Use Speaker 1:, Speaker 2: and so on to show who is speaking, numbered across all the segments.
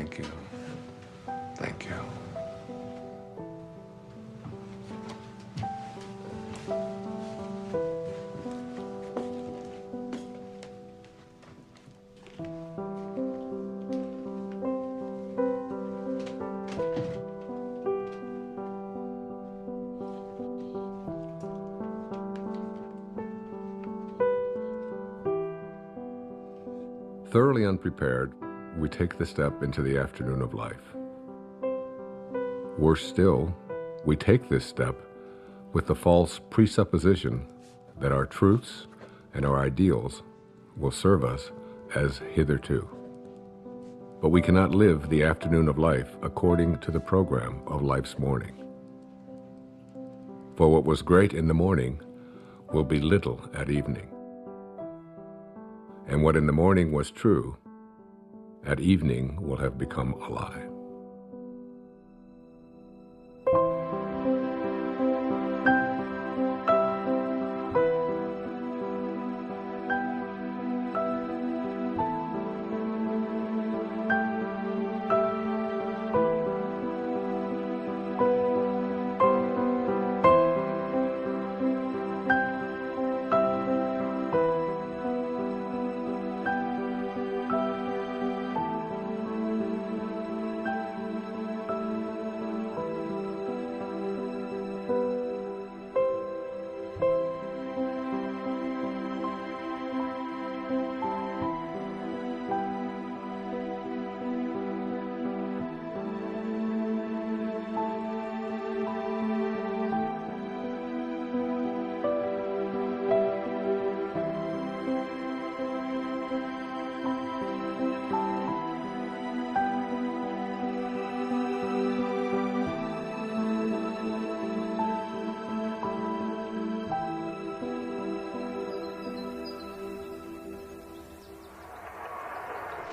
Speaker 1: Thank you. Thank you. Thoroughly unprepared, we take the step into the afternoon of life. Worse still, we take this step with the false presupposition that our truths and our ideals will serve us as hitherto. But we cannot live the afternoon of life according to the program of life's morning. For what was great in the morning will be little at evening. And what in the morning was true, at evening will have become a lie.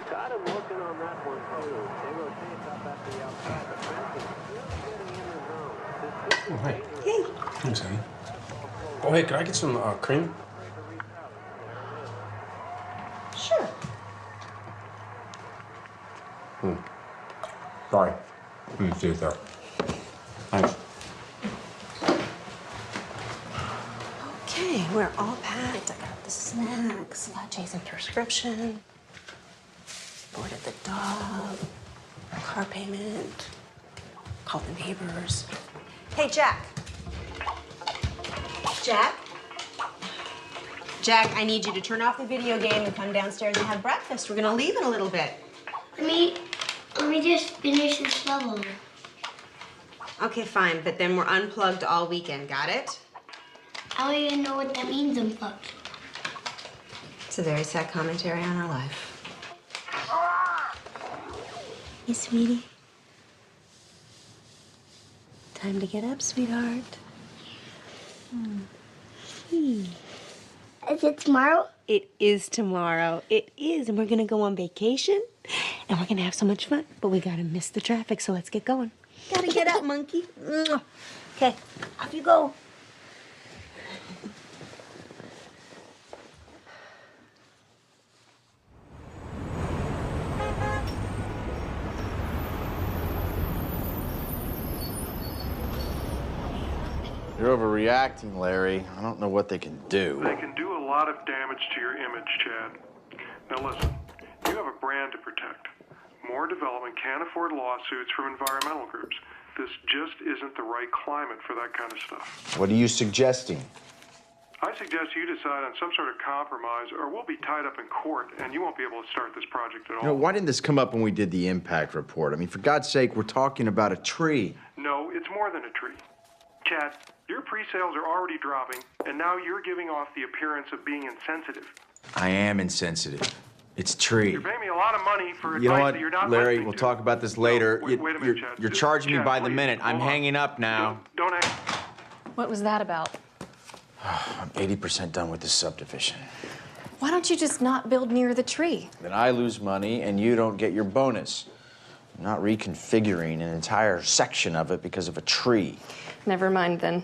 Speaker 2: Got him looking on that one, too. They rotate up at the outside. The fence is just getting in the zone.
Speaker 3: Oh, hey. Hey. Thanks, honey. Oh, hey, could I get some cream?
Speaker 4: Sure.
Speaker 3: Sorry. Didn't see it there. Thanks.
Speaker 4: Okay, we're all packed. I got the snacks, Jason prescription, boarded the dog, car payment, called the neighbors. Hey, Jack. Jack? Jack, I need you to turn off the video game and come downstairs and have breakfast. We're gonna leave in a little bit.
Speaker 5: Let me just finish this level.
Speaker 4: Okay, fine, but then we're unplugged all weekend, got it?
Speaker 5: I don't even know what that means, unplugged.
Speaker 4: It's a very sad commentary on our life. Hey, sweetie. Time to get up, sweetheart.
Speaker 5: Is it tomorrow?
Speaker 4: It is tomorrow. It is, and we're gonna go on vacation, and we're gonna have so much fun, but we gotta miss the traffic, so let's get going. Gotta get up, monkey. Okay, off you go.
Speaker 6: You're overreacting, Larry. I don't know what they can do.
Speaker 7: They can do a lot of damage to your image, Chad. Now listen, you have a brand to protect. More development can't afford lawsuits from environmental groups. This just isn't the right climate for that kind of stuff.
Speaker 6: What are you suggesting?
Speaker 7: I suggest you decide on some sort of compromise, or we'll be tied up in court, and you won't be able to start this project at all.
Speaker 6: You know, why didn't this come up when we did the impact report? I mean, for God's sake, we're talking about a tree.
Speaker 7: No, it's more than a tree. Chad, your pre-sales are already dropping, and now you're giving off the appearance of being insensitive.
Speaker 6: I am insensitive. It's a tree.
Speaker 7: You're paying me a lot of money for
Speaker 6: You know
Speaker 7: advice
Speaker 6: what,
Speaker 7: that you're not
Speaker 6: Larry,
Speaker 7: listening
Speaker 6: we'll
Speaker 7: to.
Speaker 6: talk about this later.
Speaker 7: No, wait a minute, Chad.
Speaker 6: You're
Speaker 7: Just-
Speaker 6: charging me
Speaker 7: Chad,
Speaker 6: by the
Speaker 7: please,
Speaker 6: minute. I'm
Speaker 7: hold on.
Speaker 6: hanging up now.
Speaker 7: Don't hang.
Speaker 8: What was that about?
Speaker 6: I'm 80% done with this subdivision.
Speaker 8: Why don't you just not build near the tree?
Speaker 6: Then I lose money and you don't get your bonus. I'm not reconfiguring an entire section of it because of a tree.
Speaker 8: Never mind then.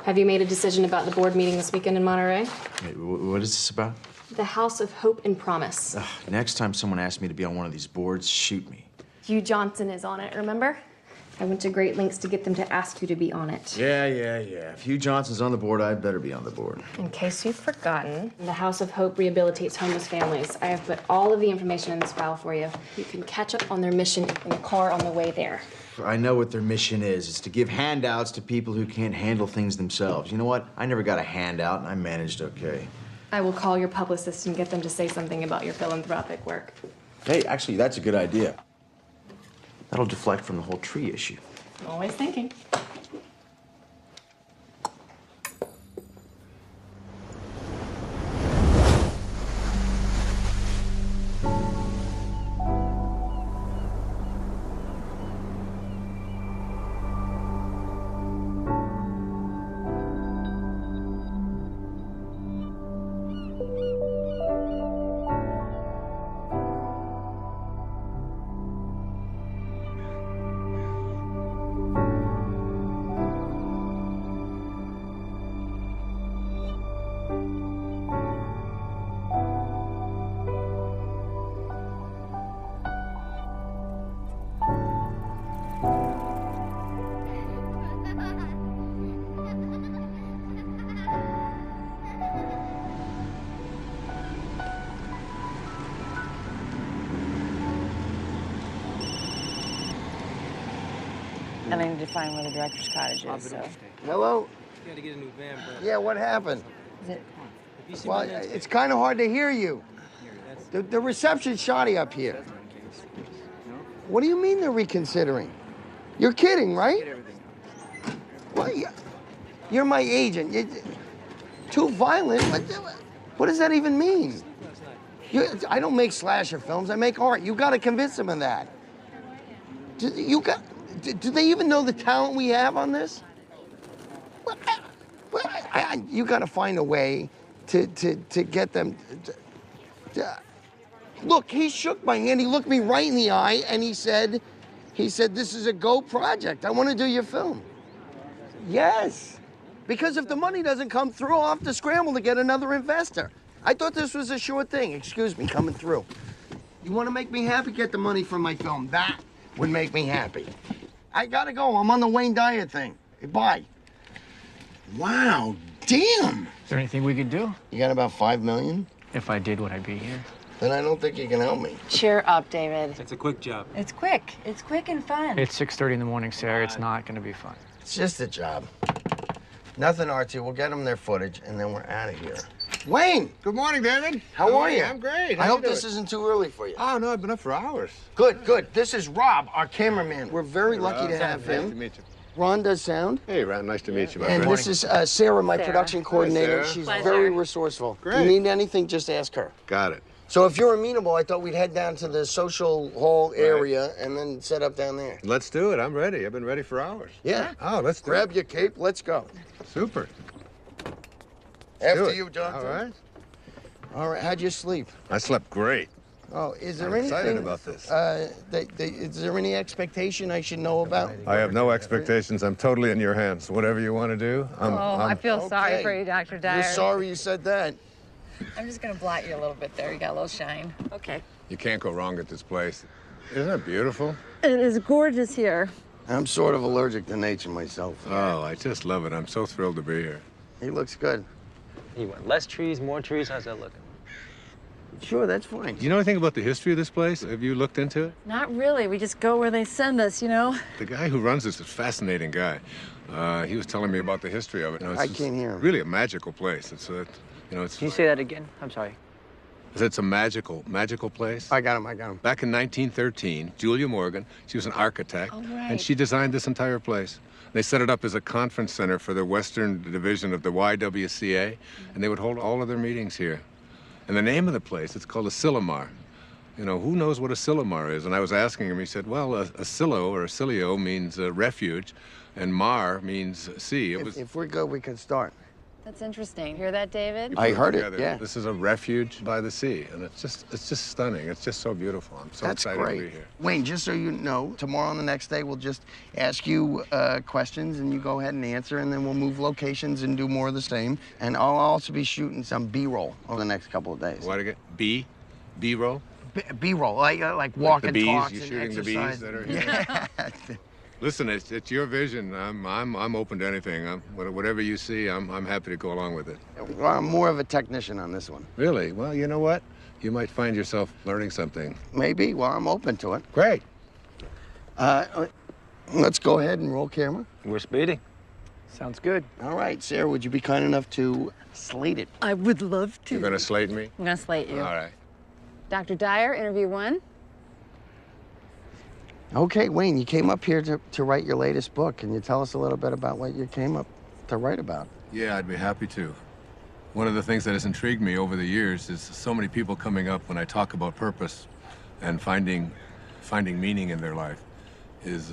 Speaker 8: Have you made a decision about the board meeting this weekend in Monterey?
Speaker 6: Wait, what is this about?
Speaker 8: The House of Hope and Promise.
Speaker 6: Ugh, next time someone asks me to be on one of these boards, shoot me.
Speaker 8: Hugh Johnson is on it, remember? I went to great lengths to get them to ask you to be on it.
Speaker 6: Yeah. If Hugh Johnson's on the board, I'd better be on the board.
Speaker 8: In case you've forgotten, the House of Hope rehabilitates homeless families. I have put all of the information in this file for you. You can catch up on their mission in the car on the way there.
Speaker 6: I know what their mission is. It's to give handouts to people who can't handle things themselves. You know what? I never got a handout, and I managed okay.
Speaker 8: I will call your publicist and get them to say something about your philanthropic work.
Speaker 6: Hey, actually, that's a good idea. That'll deflect from the whole tree issue.
Speaker 8: Always thinking.
Speaker 9: And I need to find where the director's cottage is, so.
Speaker 10: Hello?
Speaker 11: You gotta get a new van, bro.
Speaker 10: Yeah, what happened?
Speaker 9: Is it?
Speaker 10: Well, it's kind of hard to hear you. The reception's shoddy up here. What do you mean they're reconsidering? You're kidding, right? Well, you're my agent. You're too violent. What does that even mean? I don't make slasher films. I make art. You got to convince them of that. Do they even know the talent we have on this? You got to find a way to get them. Look, he shook my hand. He looked me right in the eye, and he said, "This is a go project. I want to do your film." Yes, because if the money doesn't come through, I'll have to scramble to get another investor. I thought this was a sure thing. Excuse me, coming through. You want to make me happy? Get the money for my film. That would make me happy. I gotta go. I'm on the WayneDyer thing. Bye. Wow, damn.
Speaker 11: Is there anything we could do?
Speaker 10: You got about $5 million?
Speaker 11: If I did, would I be here?
Speaker 10: Then I don't think you can help me.
Speaker 9: Cheer up, David.
Speaker 11: It's a quick job.
Speaker 9: It's quick. It's quick and fun.
Speaker 11: It's 6:30 in the morning, Sarah. It's not gonna be fun.
Speaker 10: It's just a job. Nothing artsy. We'll get them their footage, and then we're out of here. Wayne!
Speaker 12: Good morning, David.
Speaker 10: How are you?
Speaker 12: I'm great.
Speaker 10: I hope this isn't too early for you.
Speaker 12: Oh, no, I've been up for hours.
Speaker 10: Good, good. This is Rob, our cameraman. We're very lucky to have him.
Speaker 12: Nice to meet you.
Speaker 10: Ron does sound.
Speaker 12: Hey, Ron, nice to meet you, my
Speaker 10: And
Speaker 12: friend.
Speaker 10: this is Sarah, my production coordinator.
Speaker 12: Sarah.
Speaker 10: She's
Speaker 9: Pleasure.
Speaker 10: very resourceful.
Speaker 12: Great.
Speaker 10: If you need anything, just ask her.
Speaker 12: Got it.
Speaker 10: So if you're amenable, I thought we'd head down to the social hall area and then set up down there.
Speaker 12: Let's do it. I'm ready. I've been ready for hours.
Speaker 10: Yeah.
Speaker 12: Oh, let's do
Speaker 10: Grab
Speaker 12: it.
Speaker 10: your cape. Let's go.
Speaker 12: Super.
Speaker 10: After
Speaker 12: Do it.
Speaker 10: you, Jonathan.
Speaker 12: All right.
Speaker 10: All right. How'd you sleep?
Speaker 12: I slept great.
Speaker 10: Oh, is there
Speaker 12: I'm
Speaker 10: anything?
Speaker 12: excited about this.
Speaker 10: Is there any expectation I should know about?
Speaker 12: I have no expectations. I'm totally in your hands. Whatever you want to do,
Speaker 9: I feel sorry
Speaker 10: Okay.
Speaker 9: for you, Dr.
Speaker 10: You're
Speaker 9: Dyer.
Speaker 10: sorry you said that.
Speaker 9: I'm just gonna blot you a little bit there. You got a little shine. Okay.
Speaker 12: You can't go wrong at this place. Isn't it beautiful?
Speaker 9: It is gorgeous here.
Speaker 10: I'm sort of allergic to nature myself.
Speaker 12: Oh, I just love it. I'm so thrilled to be here.
Speaker 10: He looks good.
Speaker 11: You want less trees, more trees? How's that looking?
Speaker 10: Sure, that's fine.
Speaker 12: Do you know anything about the history of this place? Have you looked into it?
Speaker 9: Not really. We just go where they send us, you know?
Speaker 12: The guy who runs this is a fascinating guy. He was telling me about the history of it.
Speaker 10: I can't hear him.
Speaker 12: Really a magical place. It's it's.
Speaker 11: Can you say that again? I'm sorry.
Speaker 12: It's a magical place.
Speaker 10: I got him.
Speaker 12: Back in 1913, Julia Morgan, she was an architect,
Speaker 9: Oh, right.
Speaker 12: and she designed this entire place. They set it up as a conference center for the Western Division of the YWCA, and they would hold all of their meetings here. And the name of the place, it's called a Silomar. You know, who knows what a Silomar is? And I was asking him, he said, well, a silo or a silio means refuge, and mar means sea.
Speaker 10: If we're good, we can start.
Speaker 9: That's interesting. Hear that, David?
Speaker 10: I heard it,
Speaker 12: together.
Speaker 10: yeah.
Speaker 12: This is a refuge by the sea, and it's just stunning. It's just so beautiful. I'm so
Speaker 10: That's
Speaker 12: excited
Speaker 10: great.
Speaker 12: to be here.
Speaker 10: Wayne, just so you know, tomorrow and the next day, we'll just ask you questions, and you go ahead and answer, and then we'll move locations and do more of the same. And I'll also be shooting some B-roll over the next couple of days.
Speaker 12: What again? B-roll?
Speaker 10: B-roll, like walk
Speaker 12: the
Speaker 10: and
Speaker 12: bees,
Speaker 10: talks
Speaker 12: you
Speaker 10: and
Speaker 12: shooting the
Speaker 10: exercise.
Speaker 12: bees that are here?
Speaker 10: Yeah.
Speaker 12: Listen, it's your vision. I'm open to anything. Whatever you see, I'm happy to go along with it.
Speaker 10: Well, I'm more of a technician on this one.
Speaker 12: Really? Well, you know what? You might find yourself learning something.
Speaker 10: Maybe. Well, I'm open to it.
Speaker 12: Great.
Speaker 10: Let's go ahead and roll camera.
Speaker 11: We're speeding. Sounds good.
Speaker 10: All right, Sarah, would you be kind enough to slate it?
Speaker 9: I would love to.
Speaker 12: You're gonna slate me?
Speaker 9: I'm gonna slate you.
Speaker 12: All right.
Speaker 9: Dr. Dyer, interview 1.
Speaker 10: Okay, Wayne, you came up here to write your latest book. Can you tell us a little bit about what you came up to write about?
Speaker 12: Yeah, I'd be happy to. One of the things that has intrigued me over the years is so many people coming up when I talk about purpose and finding meaning in their life is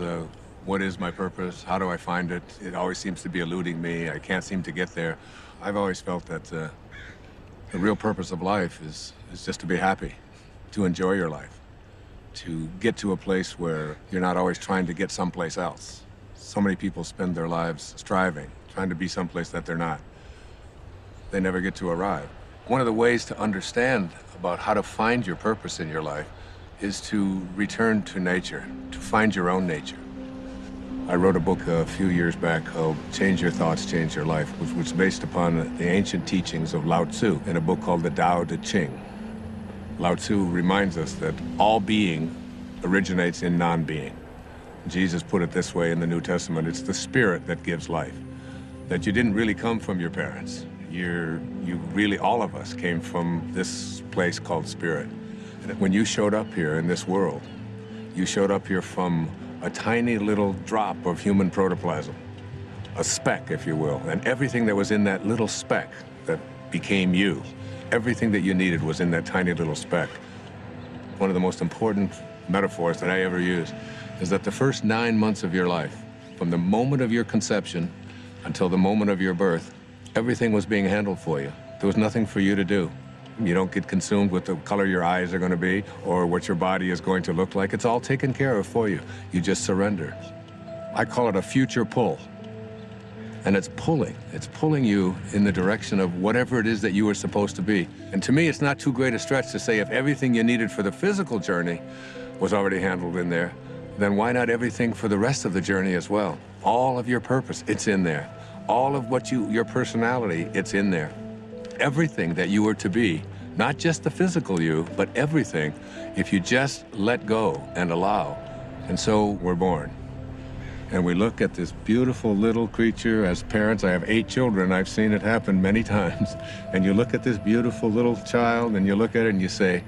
Speaker 12: what is my purpose? How do I find it? It always seems to be eluding me. I can't seem to get there. I've always felt that the real purpose of life is just to be happy, to enjoy your life, to get to a place where you're not always trying to get someplace else. So many people spend their lives striving, trying to be someplace that they're not. They never get to arrive. One of the ways to understand about how to find your purpose in your life is to return to nature, to find your own nature. I wrote a book a few years back called Change Your Thoughts, Change Your Life, which was based upon the ancient teachings of Lao Tzu in a book called the Tao Te Ching. Lao Tzu reminds us that all being originates in non-being. Jesus put it this way in the New Testament, it's the spirit that gives life. That you didn't really come from your parents. You really, all of us came from this place called spirit. And when you showed up here in this world, you showed up here from a tiny little drop of human protoplasm, a speck, if you will, and everything that was in that little speck that became you, everything that you needed was in that tiny little speck. One of the most important metaphors that I ever use is that the first 9 months of your life, from the moment of your conception until the moment of your birth, everything was being handled for you. There was nothing for you to do. You don't get consumed with the color your eyes are going to be or what your body is going to look like. It's all taken care of for you. You just surrender. I call it a future pull. And it's pulling you in the direction of whatever it is that you were supposed to be. And to me, it's not too great a stretch to say if everything you needed for the physical journey was already handled in there, then why not everything for the rest of the journey as well? All of your purpose, it's in there. All of what your personality, it's in there. Everything that you were to be, not just the physical you, but everything, if you just let go and allow. And so we're born. And we look at this beautiful little creature. As parents, I have 8 children. I've seen it happen many times. And you look at this beautiful little child and you look at it and you say,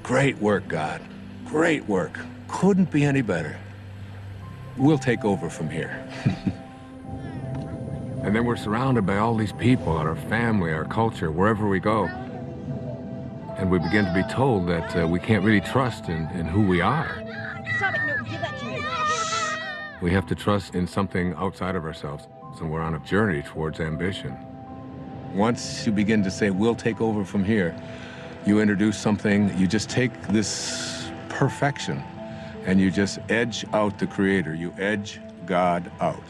Speaker 12: great work, God. Great work. Couldn't be any better. We'll take over from here. And then we're surrounded by all these people, our family, our culture, wherever we go. And we begin to be told that we can't really trust in who we are.
Speaker 13: Stop it, no, give that to me.
Speaker 1: We have to trust in something outside of ourselves, and we're on a journey towards ambition.
Speaker 12: Once you begin to say, we'll take over from here, you introduce something, you just take this perfection, and you just edge out the Creator. You edge God out.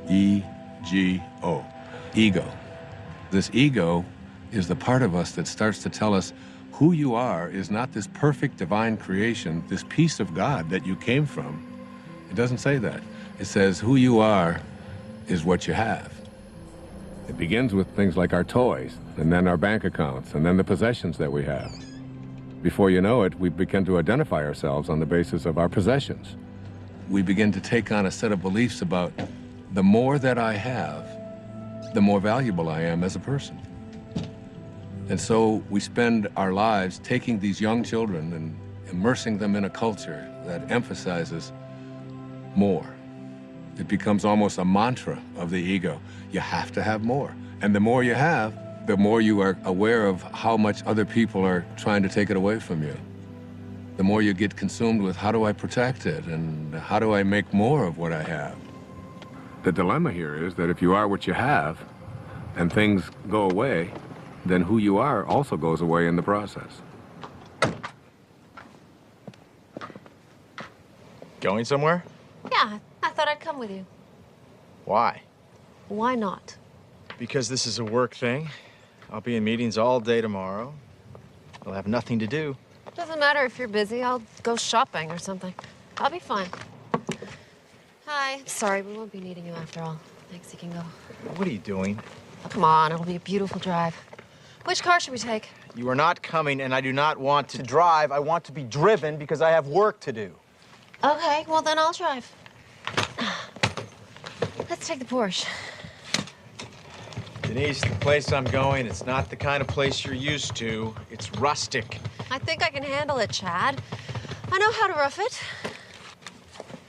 Speaker 12: E-G-O. Ego. This ego is the part of us that starts to tell us who you are is not this perfect divine creation, this piece of God that you came from. It doesn't say that. It says who you are is what you have.
Speaker 1: It begins with things like our toys, and then our bank accounts, and then the possessions that we have. Before you know it, we begin to identify ourselves on the basis of our possessions.
Speaker 12: We begin to take on a set of beliefs about the more that I have, the more valuable I am as a person. And so we spend our lives taking these young children and immersing them in a culture that emphasizes more. It becomes almost a mantra of the ego. You have to have more. And the more you have, the more you are aware of how much other people are trying to take it away from you. The more you get consumed with how do I protect it and how do I make more of what I have.
Speaker 1: The dilemma here is that if you are what you have and things go away, then who you are also goes away in the process.
Speaker 14: Going somewhere?
Speaker 15: Yeah, I thought I'd come with you.
Speaker 14: Why?
Speaker 15: Why not?
Speaker 14: Because this is a work thing. I'll be in meetings all day tomorrow. I'll have nothing to do.
Speaker 15: matter if you're busy. I'll go shopping or something. I'll be fine. Hi. Sorry, we won't be needing you after all. Thanks, you can go.
Speaker 14: What are you doing?
Speaker 15: Come on, it'll be a beautiful drive. Which car should we take?
Speaker 14: You are not coming, and I do not want to drive. I want to be driven because I have work to do.
Speaker 15: Okay, well then I'll drive. Let's take the Porsche.
Speaker 14: Denise, the place I'm going, it's not the kind of place you're used to. It's rustic.
Speaker 15: I think I can handle it, Chad. I know how to rough it.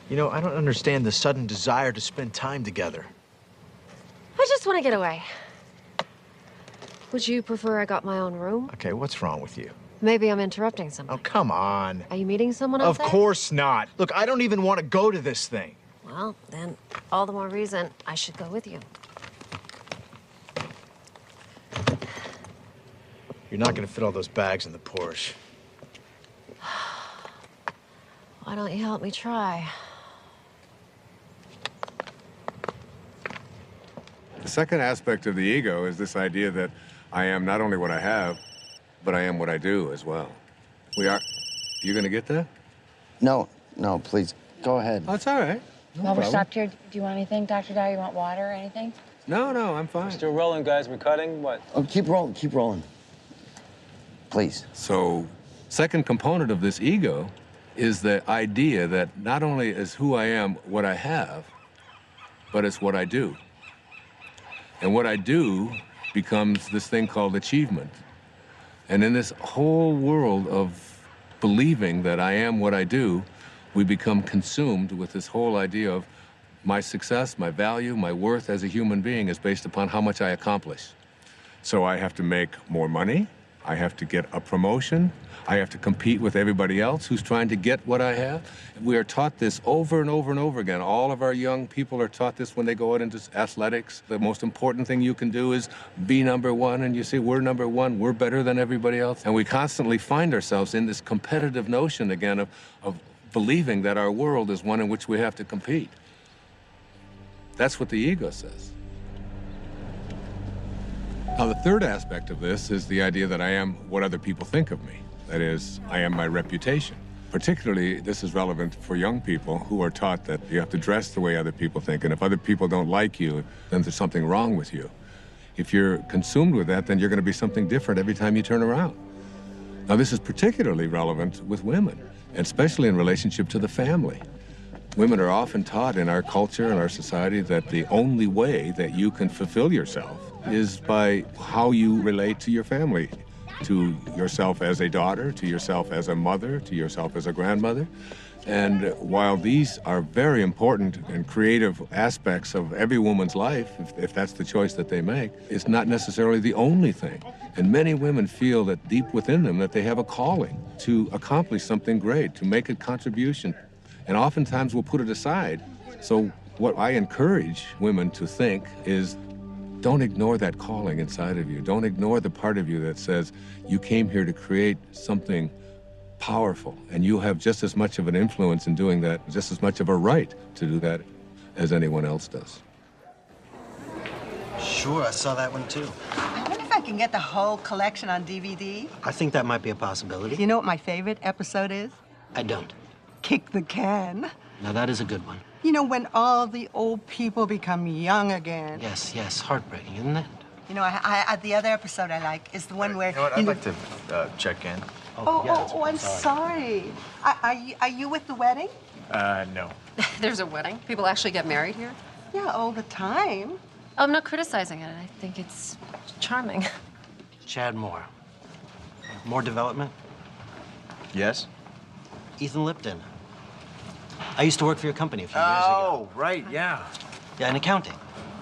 Speaker 14: You know, I don't understand the sudden desire to spend time together.
Speaker 15: I just want to get away. Would you prefer I got my own room?
Speaker 14: Okay, what's wrong with you?
Speaker 15: Maybe I'm interrupting something.
Speaker 14: Oh, come on.
Speaker 15: Are you meeting someone
Speaker 14: Of
Speaker 15: out there?
Speaker 14: course not. Look, I don't even want to go to this thing.
Speaker 15: Well, then all the more reason I should go with you.
Speaker 14: You're not going to fit all those bags in the Porsche.
Speaker 15: Why don't you help me try?
Speaker 12: The second aspect of the ego is this idea that I am not only what I have, but I am what I do as well. We are... You gonna get that?
Speaker 10: No, please, go ahead.
Speaker 12: Oh, it's all right. No
Speaker 16: While we're
Speaker 12: problem.
Speaker 16: stopped here, do you want anything, Dr. Dyer? You want water or anything?
Speaker 12: No, I'm fine.
Speaker 11: Still rolling, guys. We're cutting. What?
Speaker 10: Oh, keep rolling. Please.
Speaker 12: So, second component of this ego is the idea that not only is who I am what I have, but it's what I do. And what I do becomes this thing called achievement. And in this whole world of believing that I am what I do, we become consumed with this whole idea of my success, my value, my worth as a human being is based upon how much I accomplish. So I have to make more money, I have to get a promotion, I have to compete with everybody else who's trying to get what I have. We are taught this over and over and over again. All of our young people are taught this when they go out into athletics. The most important thing you can do is be number one, and you say, we're number one, we're better than everybody else. And we constantly find ourselves in this competitive notion again of believing that our world is one in which we have to compete. That's what the ego says. Now, the third aspect of this is the idea that I am what other people think of me. That is, I am my reputation. Particularly, this is relevant for young people who are taught that you have to dress the way other people think, and if other people don't like you, then there's something wrong with you. If you're consumed with that, then you're going to be something different every time you turn around. Now, this is particularly relevant with women, especially in relationship to the family. Women are often taught in our culture and our society that the only way that you can fulfill yourself is by how you relate to your family, to yourself as a daughter, to yourself as a mother, to yourself as a grandmother. And while these are very important and creative aspects of every woman's life, if that's the choice that they make, it's not necessarily the only thing. And many women feel that deep within them that they have a calling to accomplish something great, to make a contribution. And oftentimes we'll put it aside. So what I encourage women to think is, don't ignore that calling inside of you. Don't ignore the part of you that says you came here to create something powerful, and you have just as much of an influence in doing that, just as much of a right to do that as anyone else does.
Speaker 17: Sure, I saw that one too.
Speaker 13: I wonder if I can get the whole collection on DVD.
Speaker 17: I think that might be a possibility.
Speaker 13: You know what my favorite episode is?
Speaker 17: I don't.
Speaker 13: Kick the Can.
Speaker 17: Now that is a good one.
Speaker 13: You know, when all the old people become young again.
Speaker 17: Yes, heartbreaking, isn't it?
Speaker 13: You know, I the other episode I like is the one where...
Speaker 14: You know what, I'd like to check in.
Speaker 13: I'm sorry. Are you with the wedding?
Speaker 14: No.
Speaker 9: There's a wedding? People actually get married here?
Speaker 13: Yeah, all the time.
Speaker 15: Oh, I'm not criticizing it. I think it's charming.
Speaker 17: Chad Moore. More development?
Speaker 14: Yes?
Speaker 17: Ethan Lipton. I used to work for your company a few years ago.
Speaker 14: Oh, right, yeah.
Speaker 17: Yeah, in accounting.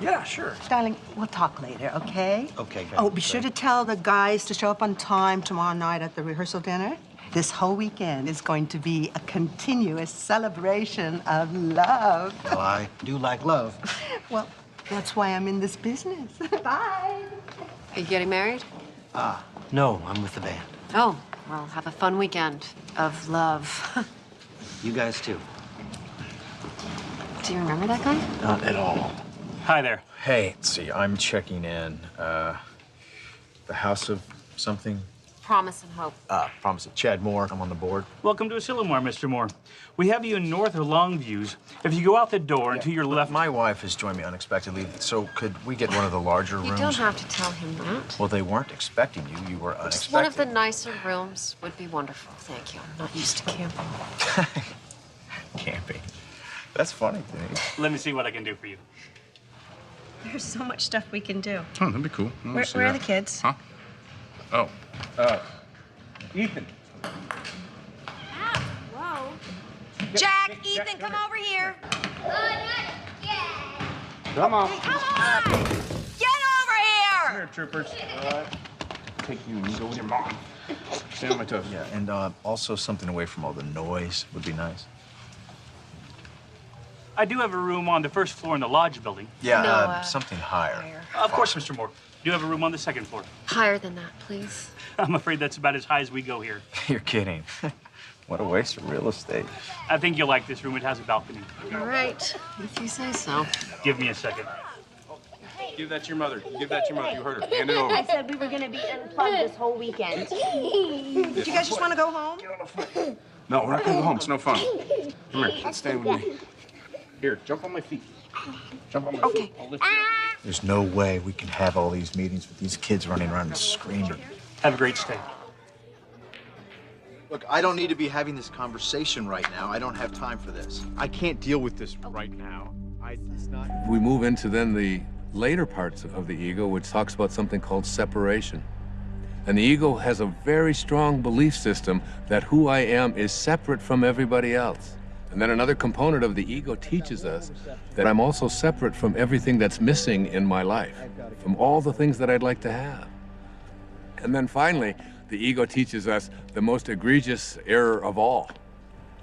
Speaker 14: Yeah, sure.
Speaker 13: Darling, we'll talk later, okay?
Speaker 17: Okay, great.
Speaker 13: Oh, be sure to tell the guys to show up on time tomorrow night at the rehearsal dinner. This whole weekend is going to be a continuous celebration of love.
Speaker 17: Well, I do like love.
Speaker 13: Well, that's why I'm in this business. Bye.
Speaker 9: Are you getting married?
Speaker 17: No, I'm with the band.
Speaker 9: Oh, well, have a fun weekend of love.
Speaker 17: You guys too.
Speaker 9: Do you remember that guy?
Speaker 14: Not at all.
Speaker 11: Hi there.
Speaker 14: Hey, let's see, I'm checking in. The House of something?
Speaker 15: Promise and Hope.
Speaker 6: Promise it. Chad Moore, I'm on the board.
Speaker 11: Welcome to Asilomar, Mr. Moore. We have you in North or Longviews. If you go out the door and to your left...
Speaker 6: My wife has joined me unexpectedly, so could we get one of the larger rooms?
Speaker 15: You don't have to tell him that.
Speaker 6: Well, they weren't expecting you. You were unexpected.
Speaker 15: Just one of the nicer rooms would be wonderful. Thank you. I'm not used to camping.
Speaker 6: Camping. That's funny, Denise.
Speaker 11: Let me see what I can do for you.
Speaker 4: There's so much stuff we can do.
Speaker 3: Oh, that'd be cool.
Speaker 4: Where are the kids?
Speaker 3: Huh? Oh, Ethan.
Speaker 15: Whoa. Jack, Ethan, come over here.
Speaker 3: Come on.
Speaker 15: Come on! Get over here!
Speaker 3: Come here, troopers. Take you and you go with your mom. Stand on my toes.
Speaker 6: Yeah, and also something away from all the noise would be nice.
Speaker 11: I do have a room on the first floor in the lodge building.
Speaker 6: Yeah, something higher.
Speaker 11: Of course, Mr. Moore. Do you have a room on the second floor?
Speaker 15: Higher than that, please.
Speaker 11: I'm afraid that's about as high as we go here.
Speaker 6: You're kidding. What a waste of real estate.
Speaker 11: I think you'll like this room. It has a balcony.
Speaker 15: All right, if you say so.
Speaker 11: Give me a second.
Speaker 3: Give that to your mother. Give that to your mother. You heard her. Hand it over.
Speaker 4: I said we were going to be unplugged this whole weekend.
Speaker 13: Do you guys just want to go home?
Speaker 3: No, we're not gonna go home. It's no fun. Come here. Stay with me. Here, jump on my feet. Jump on my feet. I'll lift you up.
Speaker 6: There's no way we can have all these meetings with these kids running around and screaming.
Speaker 11: Have a great stay.
Speaker 6: Look, I don't need to be having this conversation right now. I don't have time for this. I can't deal with this right now. It's not...
Speaker 12: We move into then the later parts of the ego, which talks about something called separation. And the ego has a very strong belief system that who I am is separate from everybody else. And then another component of the ego teaches us that I'm also separate from everything that's missing in my life, from all the things that I'd like to have. And then finally, the ego teaches us the most egregious error of all.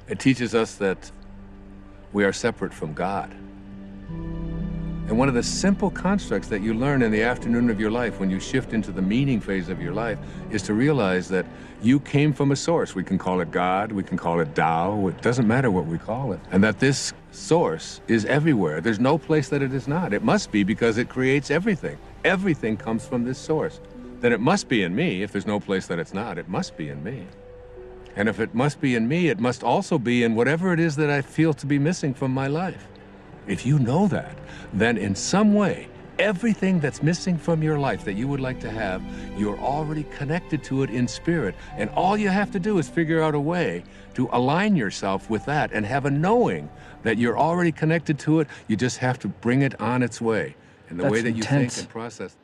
Speaker 12: It teaches us that we are separate from God. And one of the simple constructs that you learn in the afternoon of your life when you shift into the meaning phase of your life is to realize that you came from a source. We can call it God, we can call it Tao, it doesn't matter what we call it. And that this source is everywhere. There's no place that it is not. It must be because it creates everything. Everything comes from this source. Then it must be in me. If there's no place that it's not, it must be in me. And if it must be in me, it must also be in whatever it is that I feel to be missing from my life. If you know that, then in some way, everything that's missing from your life that you would like to have, you're already connected to it in spirit. And all you have to do is figure out a way to align yourself with that and have a knowing that you're already connected to it. You just have to bring it on its way in the way that you think and process.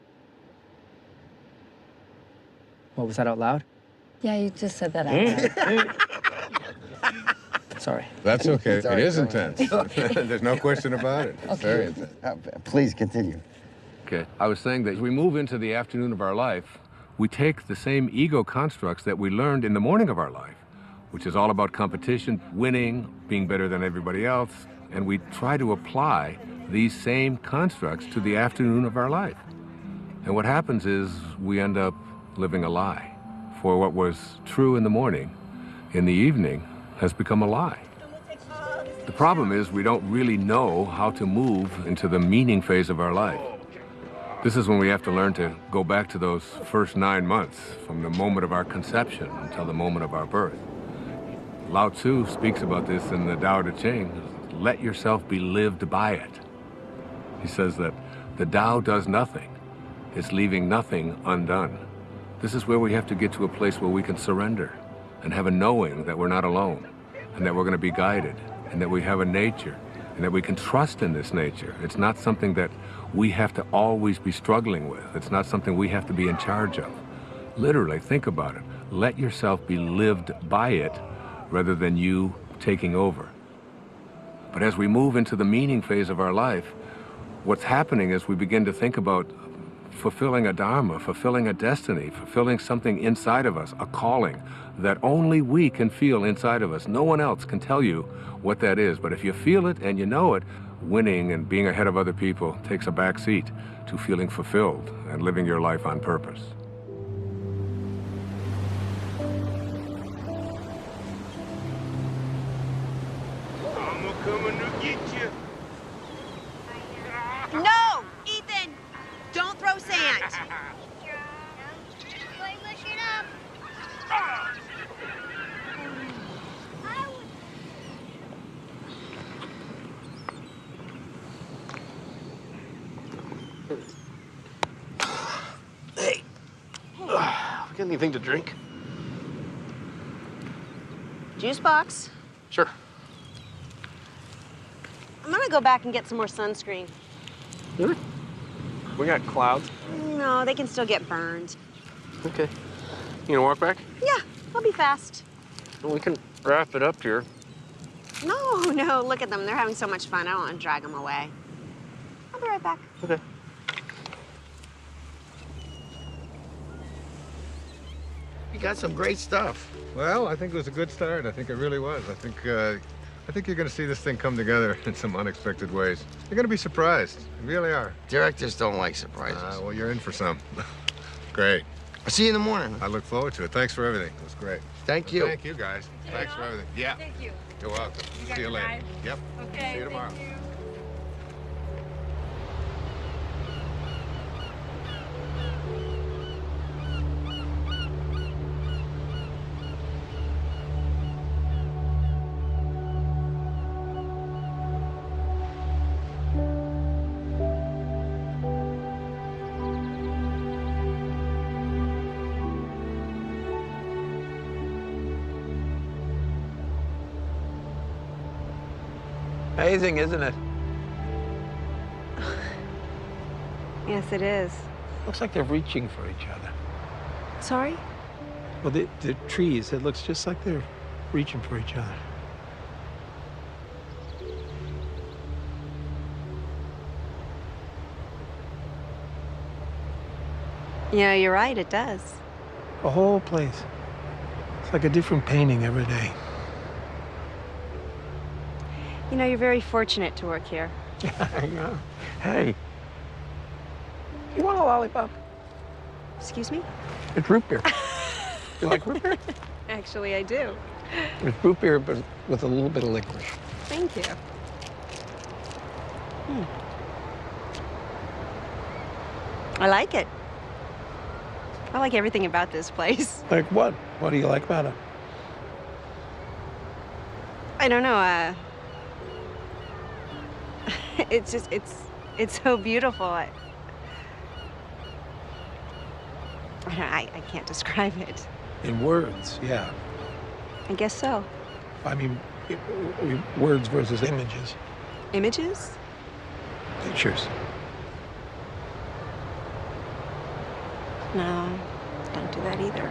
Speaker 18: What, was that out loud?
Speaker 16: Yeah, you just said that out loud.
Speaker 18: Sorry.
Speaker 12: That's okay.
Speaker 18: Sorry,
Speaker 12: it is
Speaker 18: go
Speaker 12: intense. There's no question about it. It's very intense.
Speaker 18: Please continue.
Speaker 12: Okay. I was saying that as we move into the afternoon of our life, we take the same ego constructs that we learned in the morning of our life, which is all about competition, winning, being better than everybody else, and we try to apply these same constructs to the afternoon of our life. And what happens is we end up living a lie. For what was true in the morning, in the evening, has become a lie. The problem is we don't really know how to move into the meaning phase of our life. This is when we have to learn to go back to those first 9 months, from the moment of our conception until the moment of our birth. Lao Tzu speaks about this in the Tao Te Ching. Let yourself be lived by it. He says that the Tao does nothing. It's leaving nothing undone. This is where we have to get to a place where we can surrender and have a knowing that we're not alone and that we're going to be guided and that we have a nature and that we can trust in this nature. It's not something that we have to always be struggling with. It's not something we have to be in charge of. Literally, think about it. Let yourself be lived by it rather than you taking over. But as we move into the meaning phase of our life, what's happening is we begin to think about fulfilling a dharma, fulfilling a destiny, fulfilling something inside of us, a calling that only we can feel inside of us. No one else can tell you what that is. But if you feel it and you know it, winning and being ahead of other people takes a back seat to feeling fulfilled and living your life on purpose.
Speaker 19: I'm coming to get you.
Speaker 4: No! Ethan! Don't throw sand!
Speaker 10: Anything to drink?
Speaker 4: Juice box.
Speaker 10: Sure.
Speaker 4: I'm gonna go back and get some more sunscreen.
Speaker 10: Really? We got clouds.
Speaker 4: No, they can still get burned.
Speaker 10: Okay. You gonna walk back?
Speaker 4: Yeah, I'll be fast.
Speaker 10: Well, we can wrap it up here.
Speaker 4: No, no, look at them. They're having so much fun. I don't want to drag them away. I'll be right back.
Speaker 10: Okay. You got some great stuff.
Speaker 12: Well, I think it was a good start. I think it really was. I think you're going to see this thing come together in some unexpected ways. You're going to be surprised. You really are.
Speaker 10: Directors don't like surprises.
Speaker 12: Well, you're in for some. Great.
Speaker 10: I'll see you in the morning.
Speaker 12: I look forward to it. Thanks for everything. It was great.
Speaker 10: Thank you.
Speaker 12: Thank you, guys. Thanks for everything. Yeah.
Speaker 9: Thank you.
Speaker 12: You're welcome.
Speaker 9: You got
Speaker 12: See you
Speaker 9: your
Speaker 12: later.
Speaker 9: ride?
Speaker 12: Yep.
Speaker 9: Okay.
Speaker 12: See you tomorrow.
Speaker 9: Thank you.
Speaker 20: Amazing, isn't it?
Speaker 4: Yes, it is.
Speaker 20: Looks like they're reaching for each other.
Speaker 4: Sorry?
Speaker 20: Well, the trees, it looks just like they're reaching for each other.
Speaker 4: Yeah, you're right, it does.
Speaker 20: The whole place. It's like a different painting every day.
Speaker 4: You know, you're very fortunate to work here.
Speaker 20: Yeah. Hey, you want a lollipop?
Speaker 4: Excuse me?
Speaker 20: It's root beer. You like root beer?
Speaker 4: Actually, I do.
Speaker 20: It's root beer, but with a little bit of licorice.
Speaker 4: Thank you. I like it. I like everything about this place.
Speaker 20: Like what? What do you like about it?
Speaker 4: I don't know, it's just, it's so beautiful. I can't describe it.
Speaker 20: In words, yeah.
Speaker 4: I guess so.
Speaker 20: I mean, words versus images.
Speaker 4: Images?
Speaker 20: Pictures.
Speaker 4: No, don't do that either.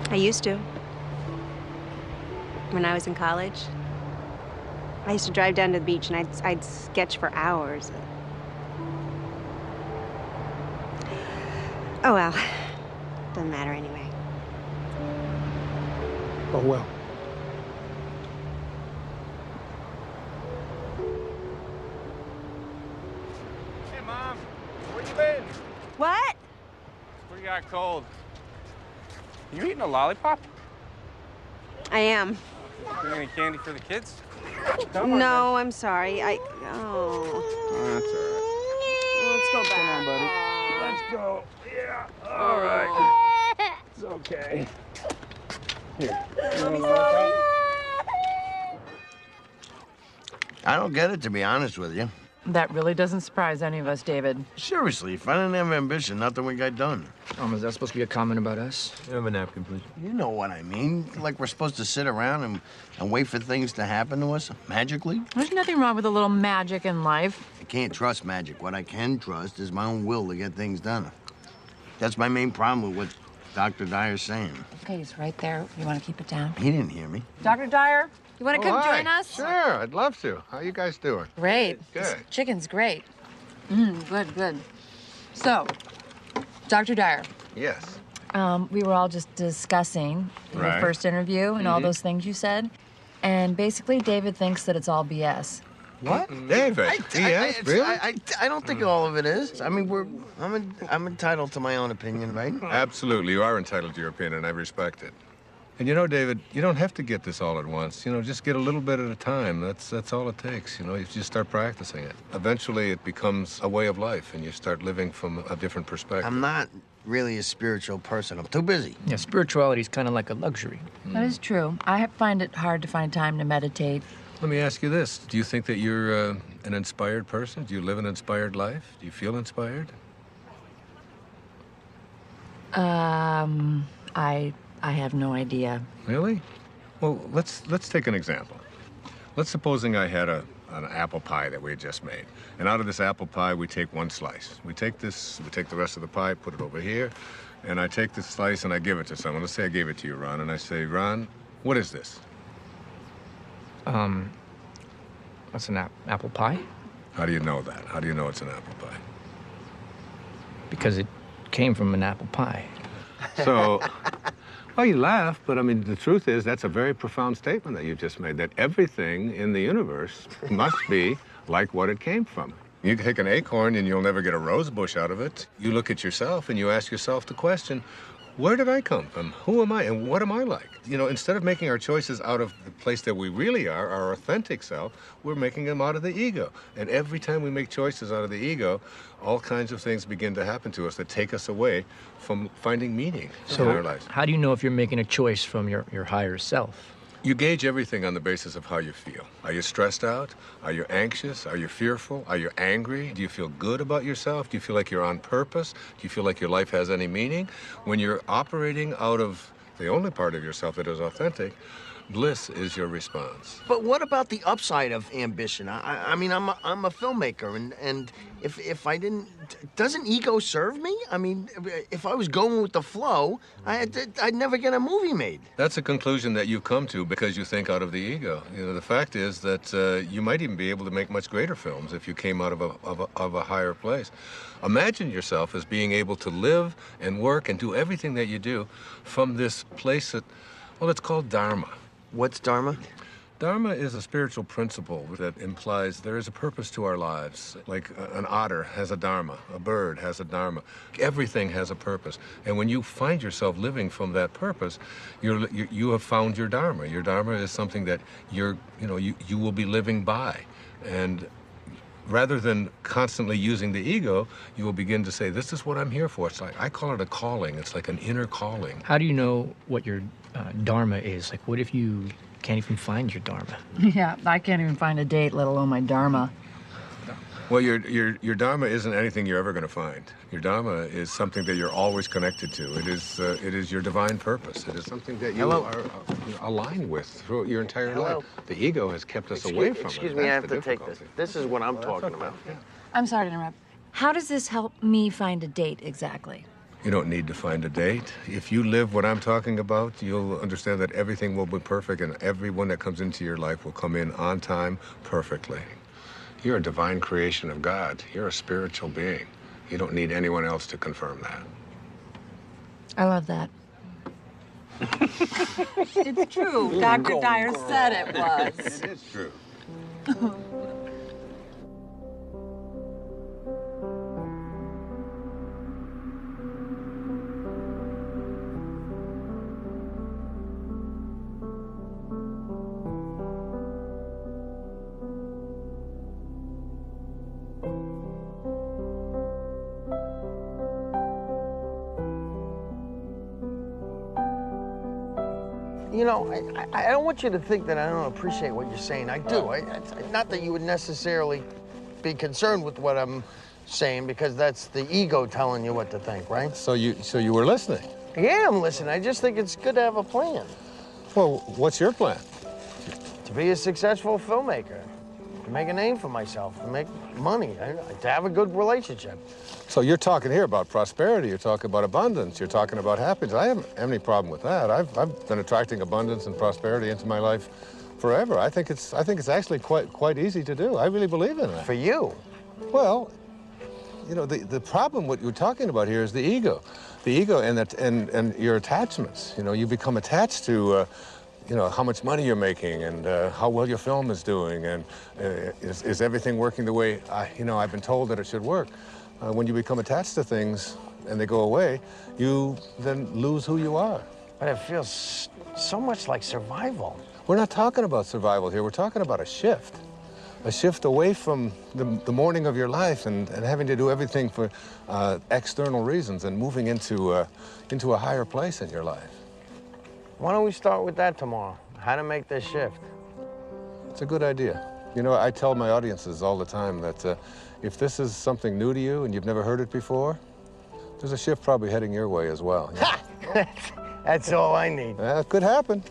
Speaker 4: I used to. When I was in college, I used to drive down to the beach and I'd sketch for hours. Oh well, doesn't matter anyway.
Speaker 20: Oh well.
Speaker 3: Hey, Mom. Where you been?
Speaker 4: What?
Speaker 3: We got cold. You eating a lollipop?
Speaker 4: I am.
Speaker 3: Bring any candy for the kids?
Speaker 4: No, I'm sorry.
Speaker 3: Oh, that's all right.
Speaker 4: Let's go back.
Speaker 3: Come on, buddy. Let's go. Yeah. All right. It's okay. Here.
Speaker 10: I don't get it, to be honest with you.
Speaker 9: That really doesn't surprise any of us, David.
Speaker 10: Seriously, if I didn't have ambition, nothing would get done.
Speaker 18: Is that supposed to be a comment about us? You have a napkin, please.
Speaker 10: You know what I mean. Like we're supposed to sit around and wait for things to happen to us magically.
Speaker 9: There's nothing wrong with a little magic in life.
Speaker 10: I can't trust magic. What I can trust is my own will to get things done. That's my main problem with what Dr. Dyer's saying.
Speaker 15: Okay, he's right there. You want to keep it down?
Speaker 10: He didn't hear me.
Speaker 9: Dr. Dyer, you want to come
Speaker 12: hi.
Speaker 9: join us?
Speaker 12: Sure, I'd love to. How you guys doing?
Speaker 15: Great.
Speaker 12: Good.
Speaker 15: This chicken's great. Good, good. So, Dr. Dyer.
Speaker 12: Yes.
Speaker 15: We were all just discussing your
Speaker 12: Right.
Speaker 15: first interview and all
Speaker 12: Mhm.
Speaker 15: those things you said. And basically, David thinks that it's all BS.
Speaker 10: What?
Speaker 12: David? Really?
Speaker 10: I don't think all of it is. I mean, I'm entitled to my own opinion, right?
Speaker 12: Absolutely, you are entitled to your opinion, and I respect it. And you know, David, you don't have to get this all at once. You know, just get a little bit at a time. That's all it takes. You know, you just start practicing it. Eventually, it becomes a way of life, and you start living from a different perspective.
Speaker 10: I'm not really a spiritual person. I'm too busy.
Speaker 18: Yeah, spirituality is kind of like a luxury.
Speaker 15: That is true. I find it hard to find time to meditate.
Speaker 12: Let me ask you this. Do you think that you're an inspired person? Do you live an inspired life? Do you feel inspired?
Speaker 18: I have no idea.
Speaker 12: Really? Well, let's take an example. Let's supposing I had an apple pie that we had just made. And out of this apple pie, we take one slice. We take the rest of the pie, put it over here, and I take this slice and I give it to someone. Let's say I gave it to you, Ron, and I say, Ron, what is this?
Speaker 18: What's an apple pie?
Speaker 12: How do you know that? How do you know it's an apple pie?
Speaker 18: Because it came from an apple pie.
Speaker 12: So, well, you laugh, but I mean, the truth is that's a very profound statement that you just made, that everything in the universe must be like what it came from. You take an acorn and you'll never get a rose bush out of it. You look at yourself and you ask yourself the question, where did I come from? Who am I and what am I like? You know, instead of making our choices out of the place that we really are, our authentic self, we're making them out of the ego. And every time we make choices out of the ego, all kinds of things begin to happen to us that take us away from finding meaning in our lives.
Speaker 18: How do you know if you're making a choice from your higher self?
Speaker 12: You gauge everything on the basis of how you feel. Are you stressed out? Are you anxious? Are you fearful? Are you angry? Do you feel good about yourself? Do you feel like you're on purpose? Do you feel like your life has any meaning? When you're operating out of the only part of yourself that is authentic, bliss is your response.
Speaker 10: But what about the upside of ambition? I mean, I'm a filmmaker, and if I didn't, doesn't ego serve me? I mean, if I was going with the flow, I'd never get a movie made.
Speaker 12: That's a conclusion that you come to because you think out of the ego. You know, the fact is that you might even be able to make much greater films if you came out of a higher place. Imagine yourself as being able to live and work and do everything that you do from this place that, well, it's called Dharma.
Speaker 10: What's Dharma?
Speaker 12: Dharma is a spiritual principle that implies there is a purpose to our lives. Like an otter has a Dharma, a bird has a Dharma. Everything has a purpose. And when you find yourself living from that purpose, you have found your Dharma. Your Dharma is something that you will be living by. And rather than constantly using the ego, you will begin to say, this is what I'm here for. It's like, I call it a calling. It's like an inner calling.
Speaker 18: How do you know what your Dharma is? Like, what if you can't even find your Dharma?
Speaker 9: Yeah, I can't even find a date, let alone my Dharma.
Speaker 12: Well, your Dharma isn't anything you're ever going to find. Your Dharma is something that you're always connected to. It is your divine purpose. It is something that you are aligned with throughout your entire life. The ego has kept us away from it.
Speaker 10: Excuse me, I have to take this. This is what I'm talking about.
Speaker 9: I'm sorry to interrupt. How does this help me find a date exactly?
Speaker 12: You don't need to find a date. If you live what I'm talking about, you'll understand that everything will be perfect and everyone that comes into your life will come in on time perfectly. You're a divine creation of God. You're a spiritual being. You don't need anyone else to confirm that.
Speaker 9: I love that. It's true. Dr. Dyer said it was.
Speaker 12: It is true.
Speaker 10: You know, I don't want you to think that I don't appreciate what you're saying. I do. Not that you would necessarily be concerned with what I'm saying, because that's the ego telling you what to think, right?
Speaker 12: So you were listening?
Speaker 10: Yeah, I'm listening. I just think it's good to have a plan.
Speaker 12: Well, what's your plan?
Speaker 10: To be a successful filmmaker, to make a name for myself, to make money, to have a good relationship.
Speaker 12: So you're talking here about prosperity, you're talking about abundance, you're talking about happiness. I haven't any problem with that. I've been attracting abundance and prosperity into my life forever. I think it's actually quite easy to do. I really believe in it.
Speaker 10: For you?
Speaker 12: Well, you know, the problem what you're talking about here is the ego. The ego and your attachments. You know, you become attached to you know, how much money you're making and how well your film is doing and is everything working the way I've been told that it should work. When you become attached to things and they go away, you then lose who you are.
Speaker 10: But it feels so much like survival.
Speaker 12: We're not talking about survival here. We're talking about a shift away from the morning of your life and having to do everything for external reasons and moving into a higher place in your life.
Speaker 10: Why don't we start with that tomorrow? How to make this shift?
Speaker 12: It's a good idea. You know, I tell my audiences all the time that if this is something new to you and you've never heard it before, There's a shift probably heading your way as well. Yeah.
Speaker 10: That's all I need.
Speaker 12: It could happen.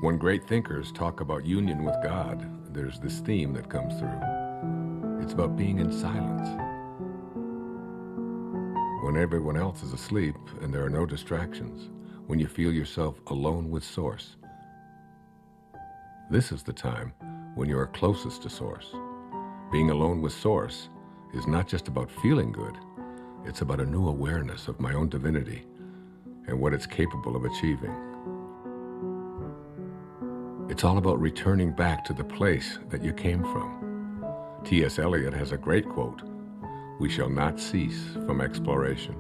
Speaker 1: When great thinkers talk about union with God, there's this theme that comes through. It's about being in silence. When everyone else is asleep and there are no distractions, when you feel yourself alone with Source, this is the time when you are closest to Source. Being alone with Source is not just about feeling good, it's about a new awareness of my own divinity and what it's capable of achieving. It's all about returning back to the place that you came from. T.S. Eliot has a great quote, "We shall not cease from exploration,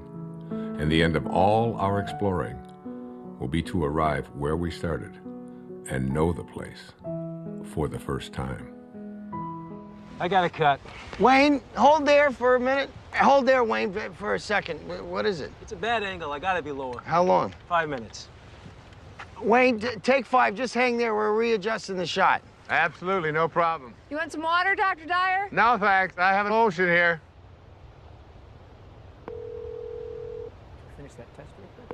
Speaker 1: and the end of all our exploring will be to arrive where we started and know the place for the first time."
Speaker 10: I got a cut. Wayne, hold there for a minute. Hold there, Wayne, for a second. What is it?
Speaker 17: It's a bad angle. I gotta be lower.
Speaker 10: How long?
Speaker 17: 5 minutes.
Speaker 10: Wayne, take 5. Just hang there. We're readjusting the shot.
Speaker 12: Absolutely, no problem.
Speaker 9: You want some water, Dr. Dyer?
Speaker 12: No, thanks. I have a lotion here.
Speaker 18: Finish that test real quick.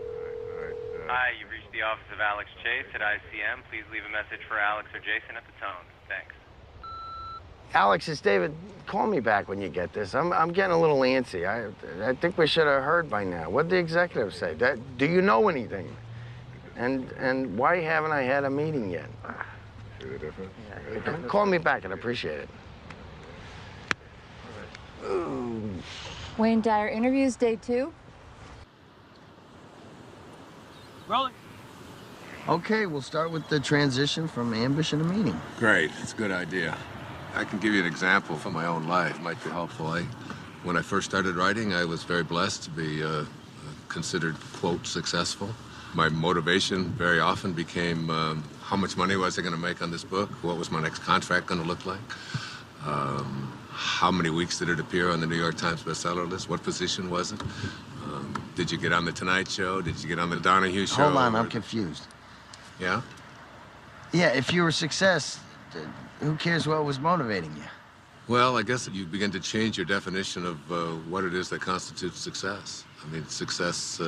Speaker 21: Hi, you've reached the office of Alex Chase at ICM. Please leave a message for Alex or Jason at the tone. Thanks.
Speaker 10: Alex, it's David. Call me back when you get this. I'm getting a little antsy. I think we should have heard by now. What did the executive say? Do you know anything? And why haven't I had a meeting yet?
Speaker 12: See the difference?
Speaker 10: Yeah. Call me back. I'd appreciate it. Ooh.
Speaker 16: WayneDyer interviews day 2.
Speaker 17: Rolling.
Speaker 10: Okay, we'll start with the transition from ambush into meeting.
Speaker 12: Great, it's a good idea. I can give you an example from my own life. It might be helpful. When I first started writing, I was very blessed to be considered, quote, successful. My motivation very often became how much money was I going to make on this book? What was my next contract going to look like? How many weeks did it appear on the New York Times bestseller list? What position was it? Did you get on The Tonight Show? Did you get on The Donahue Show?
Speaker 10: Hold on, I'm confused.
Speaker 12: Yeah?
Speaker 10: Yeah, if you were a success, who cares what was motivating you?
Speaker 12: Well, I guess you begin to change your definition of what it is that constitutes success. I mean, success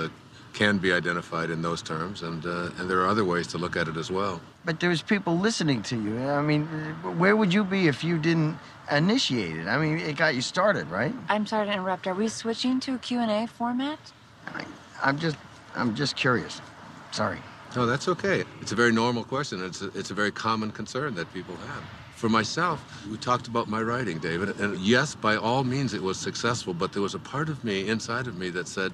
Speaker 12: can be identified in those terms, and there are other ways to look at it as well.
Speaker 10: But there's people listening to you. I mean, where would you be if you didn't initiate it? I mean, it got you started, right?
Speaker 16: I'm sorry to interrupt. Are we switching to a Q&A format?
Speaker 10: I'm just curious. Sorry.
Speaker 12: No, that's okay. It's a very normal question. It's a very common concern that people have. For myself, we talked about my writing, David, and yes, by all means, it was successful, but there was a part of me, inside of me, that said,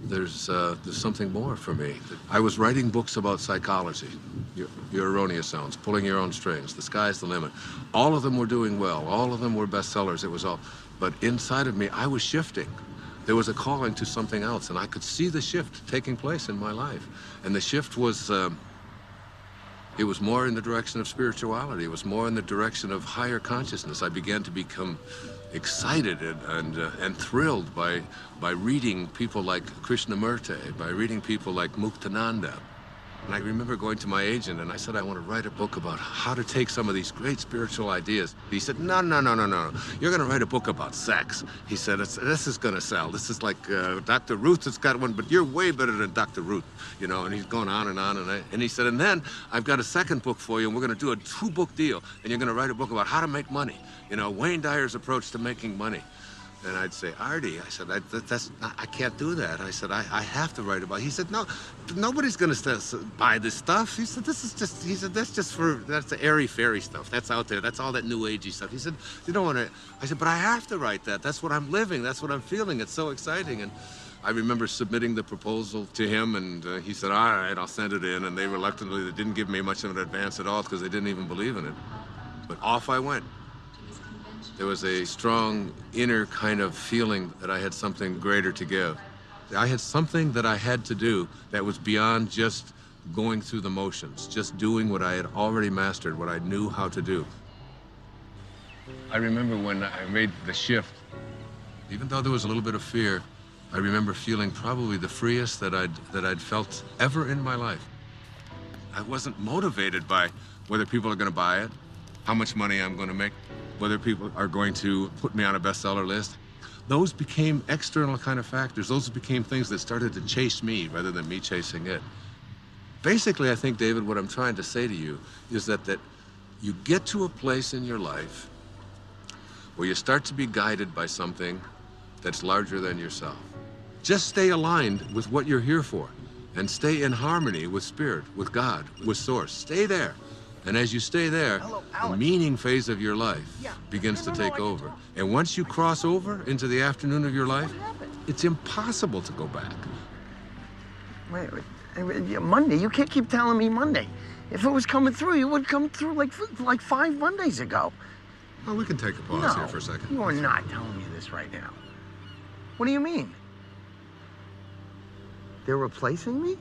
Speaker 12: there's something more for me. I was writing books about psychology, your erroneous zones, pulling your own strings, the sky's the limit. All of them were doing well. All of them were bestsellers. It was all, but inside of me, I was shifting. There was a calling to something else, and I could see the shift taking place in my life. And the shift was, it was more in the direction of spirituality. It was more in the direction of higher consciousness. I began to become excited and thrilled by reading people like Krishnamurti, by reading people like Muktananda. And I remember going to my agent and I said, I want to write a book about how to take some of these great spiritual ideas. He said, no. You're going to write a book about sex. He said, this is going to sell. This is like Dr. Ruth has got one, but you're way better than Dr. Ruth, you know, and he's going on and on. And he said, and then I've got a second book for you, and we're going to do a 2-book deal, and you're going to write a book about how to make money. You know, WayneDyer's approach to making money. And I'd say, Artie, I said, I can't do that. I said, I have to write about it. He said, no, nobody's going to buy this stuff. He said, that's the airy-fairy stuff. That's out there. That's all that new agey stuff. He said, you don't want to. I said, but I have to write that. That's what I'm living. That's what I'm feeling. It's so exciting. And I remember submitting the proposal to him, and he said, all right, I'll send it in. And they reluctantly, they didn't give me much of an advance at all because they didn't even believe in it. But off I went. There was a strong inner kind of feeling that I had something greater to give. I had something that I had to do that was beyond just going through the motions, just doing what I had already mastered, what I knew how to do. I remember when I made the shift, even though there was a little bit of fear, I remember feeling probably the freest that I'd felt ever in my life. I wasn't motivated by whether people are going to buy it, how much money I'm going to make, whether people are going to put me on a bestseller list. Those became external kind of factors. Those became things that started to chase me rather than me chasing it. Basically, I think, David, what I'm trying to say to you is that you get to a place in your life where you start to be guided by something that's larger than yourself. Just stay aligned with what you're here for and stay in harmony with Spirit, with God, with Source. Stay there. And as you stay there, the meaning phase of your life begins to take over. And once you cross over into the afternoon of your life, it's impossible to go back.
Speaker 10: Wait, Monday? You can't keep telling me Monday. If it was coming through, it would come through like 5 Mondays ago.
Speaker 12: Well, we can take a pause here for a second.
Speaker 10: You are not telling me this right now. What do you mean? They're replacing me?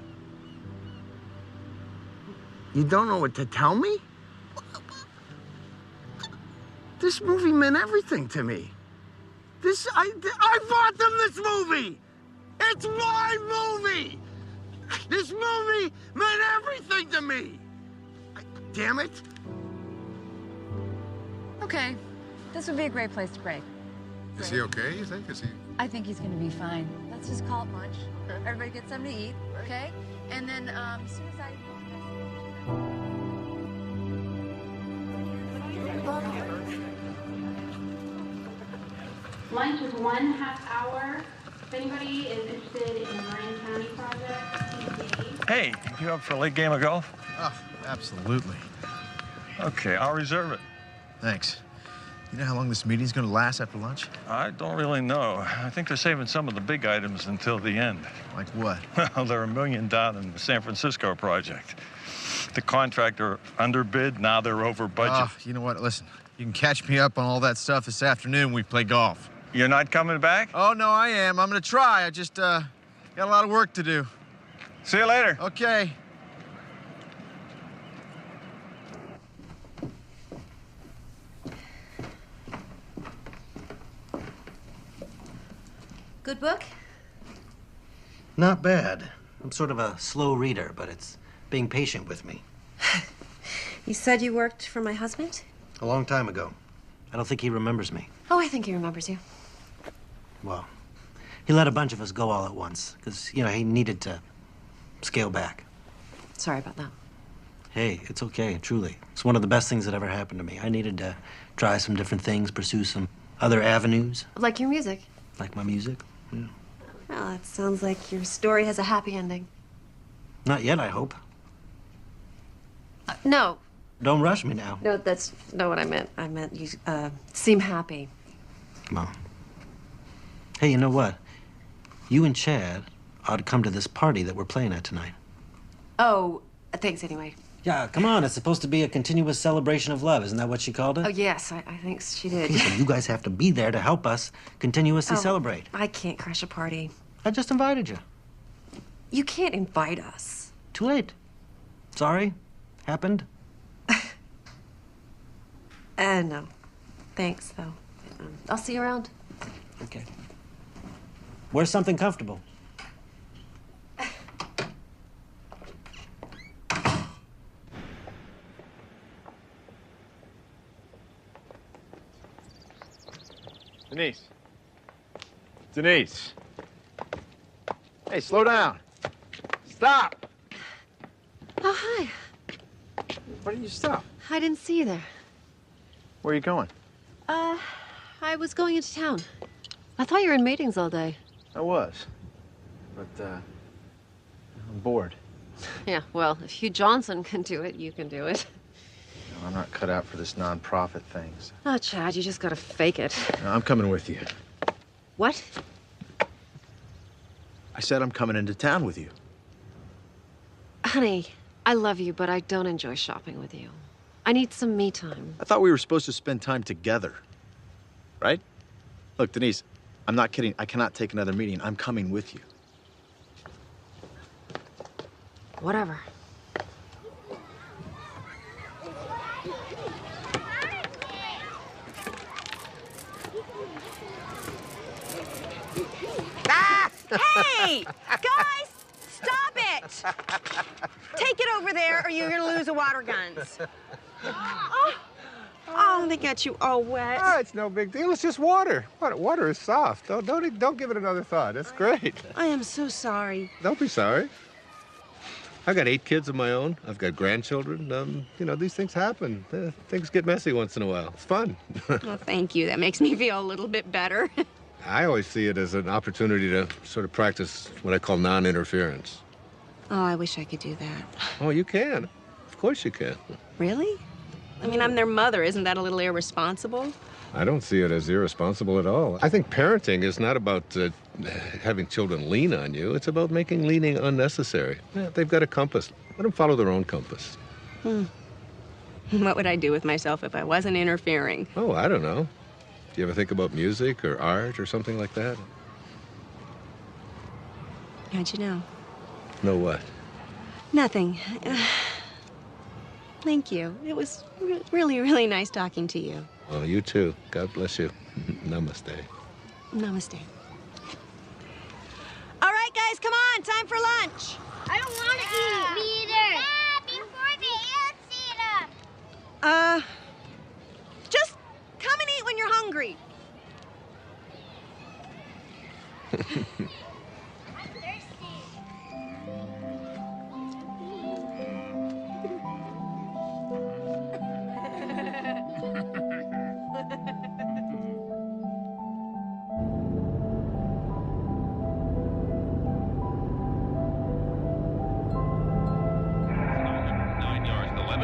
Speaker 10: You don't know what to tell me? This movie meant everything to me. I bought them this movie! It's my movie! This movie meant everything to me! Damn it!
Speaker 16: Okay, this would be a great place to break.
Speaker 12: Is he okay, you think?
Speaker 16: I think he's gonna be fine. Let's just call it lunch. Everybody get something to eat, okay? And then as soon as I...
Speaker 2: Lunch is 1.5 hour. If anybody is interested in the Marin County project, please.
Speaker 7: Hey, you up for a late game of golf?
Speaker 6: Oh, absolutely.
Speaker 7: Okay, I'll reserve it.
Speaker 6: Thanks. You know how long this meeting's gonna last after lunch?
Speaker 7: I don't really know. I think they're saving some of the big items until the end.
Speaker 6: Like what?
Speaker 7: Well, they're $1 million down in the San Francisco project. The contractor underbid, now they're over budget.
Speaker 6: You know what? Listen, you can catch me up on all that stuff this afternoon when we play golf.
Speaker 7: You're not coming back?
Speaker 6: Oh, no, I am. I'm gonna try. I just, got a lot of work to do.
Speaker 7: See you later.
Speaker 6: Okay.
Speaker 15: Good book?
Speaker 17: Not bad. I'm sort of a slow reader, but it's being patient with me.
Speaker 15: You said you worked for my husband?
Speaker 17: A long time ago. I don't think he remembers me.
Speaker 15: Oh, I think he remembers you.
Speaker 17: Well, he let a bunch of us go all at once, because, you know, he needed to scale back.
Speaker 15: Sorry about that.
Speaker 17: Hey, it's okay, truly. It's one of the best things that ever happened to me. I needed to try some different things, pursue some other avenues.
Speaker 15: Like your music?
Speaker 17: Like my music, yeah.
Speaker 15: Well, it sounds like your story has a happy ending.
Speaker 17: Not yet, I hope.
Speaker 15: No.
Speaker 17: Don't rush me now.
Speaker 15: No, that's not what I meant. I meant you seem happy.
Speaker 17: Well. Hey, you know what? You and Chad ought to come to this party that we're playing at tonight.
Speaker 15: Oh, thanks anyway.
Speaker 17: Yeah, come on. It's supposed to be a continuous celebration of love. Isn't that what she called it?
Speaker 15: Oh, yes, I think she did.
Speaker 17: Okay, so you guys have to be there to help us continuously celebrate.
Speaker 15: I can't crash a party.
Speaker 17: I just invited you.
Speaker 15: You can't invite us.
Speaker 17: Too late. Sorry. Happened.
Speaker 15: No. Thanks, though. I'll see you around.
Speaker 17: Okay. Wear something comfortable.
Speaker 6: Denise. Denise. Hey, slow down. Stop!
Speaker 15: Oh, hi.
Speaker 6: Why didn't you stop?
Speaker 15: I didn't see you there.
Speaker 6: Where are you going?
Speaker 15: I was going into town. I thought you were in meetings all day.
Speaker 6: I was. But, I'm bored.
Speaker 15: Yeah, well, if Hugh Johnson can do it, you can do it.
Speaker 6: No, I'm not cut out for this non-profit thing. So.
Speaker 15: Oh, Chad, you just gotta fake it.
Speaker 6: No, I'm coming with you.
Speaker 15: What?
Speaker 6: I said I'm coming into town with you.
Speaker 15: Honey, I love you, but I don't enjoy shopping with you. I need some me time.
Speaker 6: I thought we were supposed to spend time together. right? Look, Denise, I'm not kidding. I cannot take another meeting. I'm coming with you.
Speaker 15: Whatever.
Speaker 5: Hey! Guys! Stop it! Take it over there or you're gonna lose the water guns. Oh, they got you all wet.
Speaker 12: Oh, it's no big deal. It's just water. Water is soft. Don't give it another thought. It's great.
Speaker 5: I am so sorry.
Speaker 12: Don't be sorry. I've got 8 kids of my own. I've got grandchildren. You know, these things happen. Things get messy once in a while. It's fun.
Speaker 5: Well, thank you. That makes me feel a little bit better.
Speaker 12: I always see it as an opportunity to sort of practice what I call non-interference.
Speaker 5: Oh, I wish I could do that.
Speaker 12: Oh, you can. Of course you can.
Speaker 5: Really? I mean, I'm their mother. Isn't that a little irresponsible?
Speaker 12: I don't see it as irresponsible at all. I think parenting is not about having children lean on you. It's about making leaning unnecessary. Yeah, they've got a compass. Let them follow their own compass.
Speaker 5: What would I do with myself if I wasn't interfering?
Speaker 12: Oh, I don't know. Do you ever think about music or art or something like that?
Speaker 5: How'd you know?
Speaker 12: Know what?
Speaker 5: Nothing. Thank you. It was really, really nice talking to you.
Speaker 12: Well, you too. God bless you. Namaste.
Speaker 5: Namaste. All right, guys, come on. Time for lunch.
Speaker 22: I don't want to eat. Me either. Before the ants eat them.
Speaker 5: Just come and eat when you're hungry.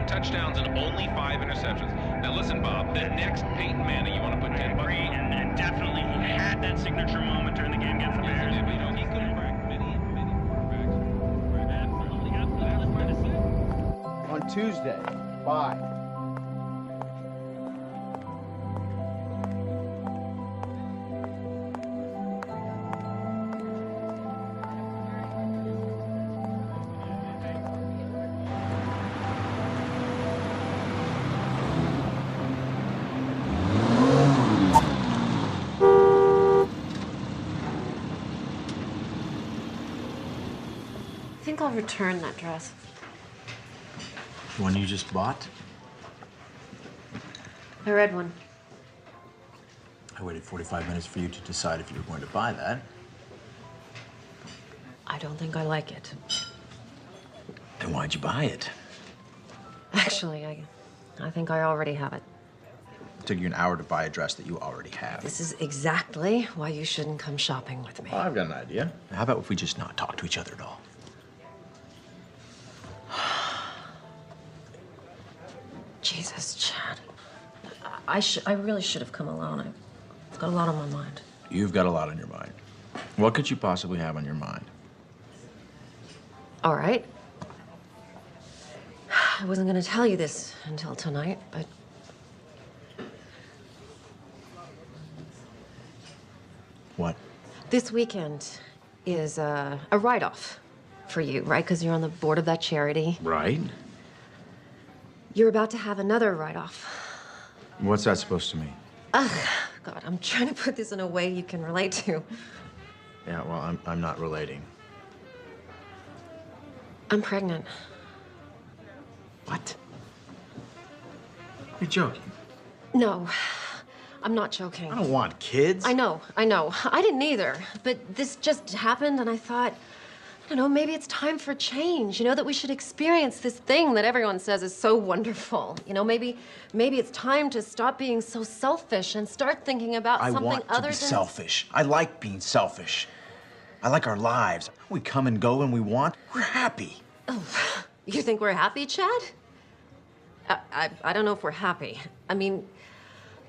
Speaker 23: Touchdowns and only 5 interceptions. Now listen, Bob, the next Peyton Manning, you want to put 10 bucks?
Speaker 11: And definitely he had that signature moment during the game against the Bears.
Speaker 23: But, you know, he could have cracked many quarterbacks.
Speaker 6: On Tuesday, bye.
Speaker 15: I think I'll return that dress.
Speaker 6: The one you just bought?
Speaker 15: The red one.
Speaker 6: I waited 45 minutes for you to decide if you were going to buy that.
Speaker 15: I don't think I like it.
Speaker 6: Then why'd you buy it?
Speaker 15: Actually, I think I already have it.
Speaker 6: It took you an hour to buy a dress that you already have.
Speaker 15: This is exactly why you shouldn't come shopping with me.
Speaker 6: Well, I've got an idea. How about if we just not talk to each other at all?
Speaker 15: Jesus, Chad. I really should have come alone. I've got a lot on my mind.
Speaker 6: You've got a lot on your mind. What could you possibly have on your mind?
Speaker 15: All right. I wasn't going to tell you this until tonight, but...
Speaker 6: What?
Speaker 15: This weekend is a write-off for you, right? Because you're on the board of that charity.
Speaker 6: Right.
Speaker 15: You're about to have another write-off.
Speaker 6: What's that supposed to mean?
Speaker 15: Ugh, God, I'm trying to put this in a way you can relate to.
Speaker 6: Yeah, well, I'm not relating.
Speaker 15: I'm pregnant.
Speaker 6: What? You're joking.
Speaker 15: No, I'm not joking.
Speaker 6: I don't want kids.
Speaker 15: I know. I didn't either. But this just happened, and I thought, I don't know, maybe it's time for change. You know, that we should experience this thing that everyone says is so wonderful. You know, maybe it's time to stop being so selfish and start thinking about something other than...
Speaker 6: I want to be selfish. I like being selfish. I like our lives. We come and go when we want. We're happy.
Speaker 15: Oh, you think we're happy, Chad? I don't know if we're happy. I mean,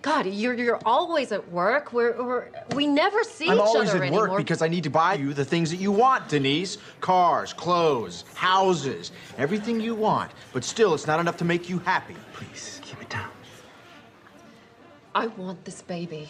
Speaker 15: God, you're always at work. We never see each other anymore.
Speaker 6: I'm always at work because I need to buy you the things that you want, Denise. Cars, clothes, houses, everything you want. But still, it's not enough to make you happy. Please, keep it down.
Speaker 15: I want this baby.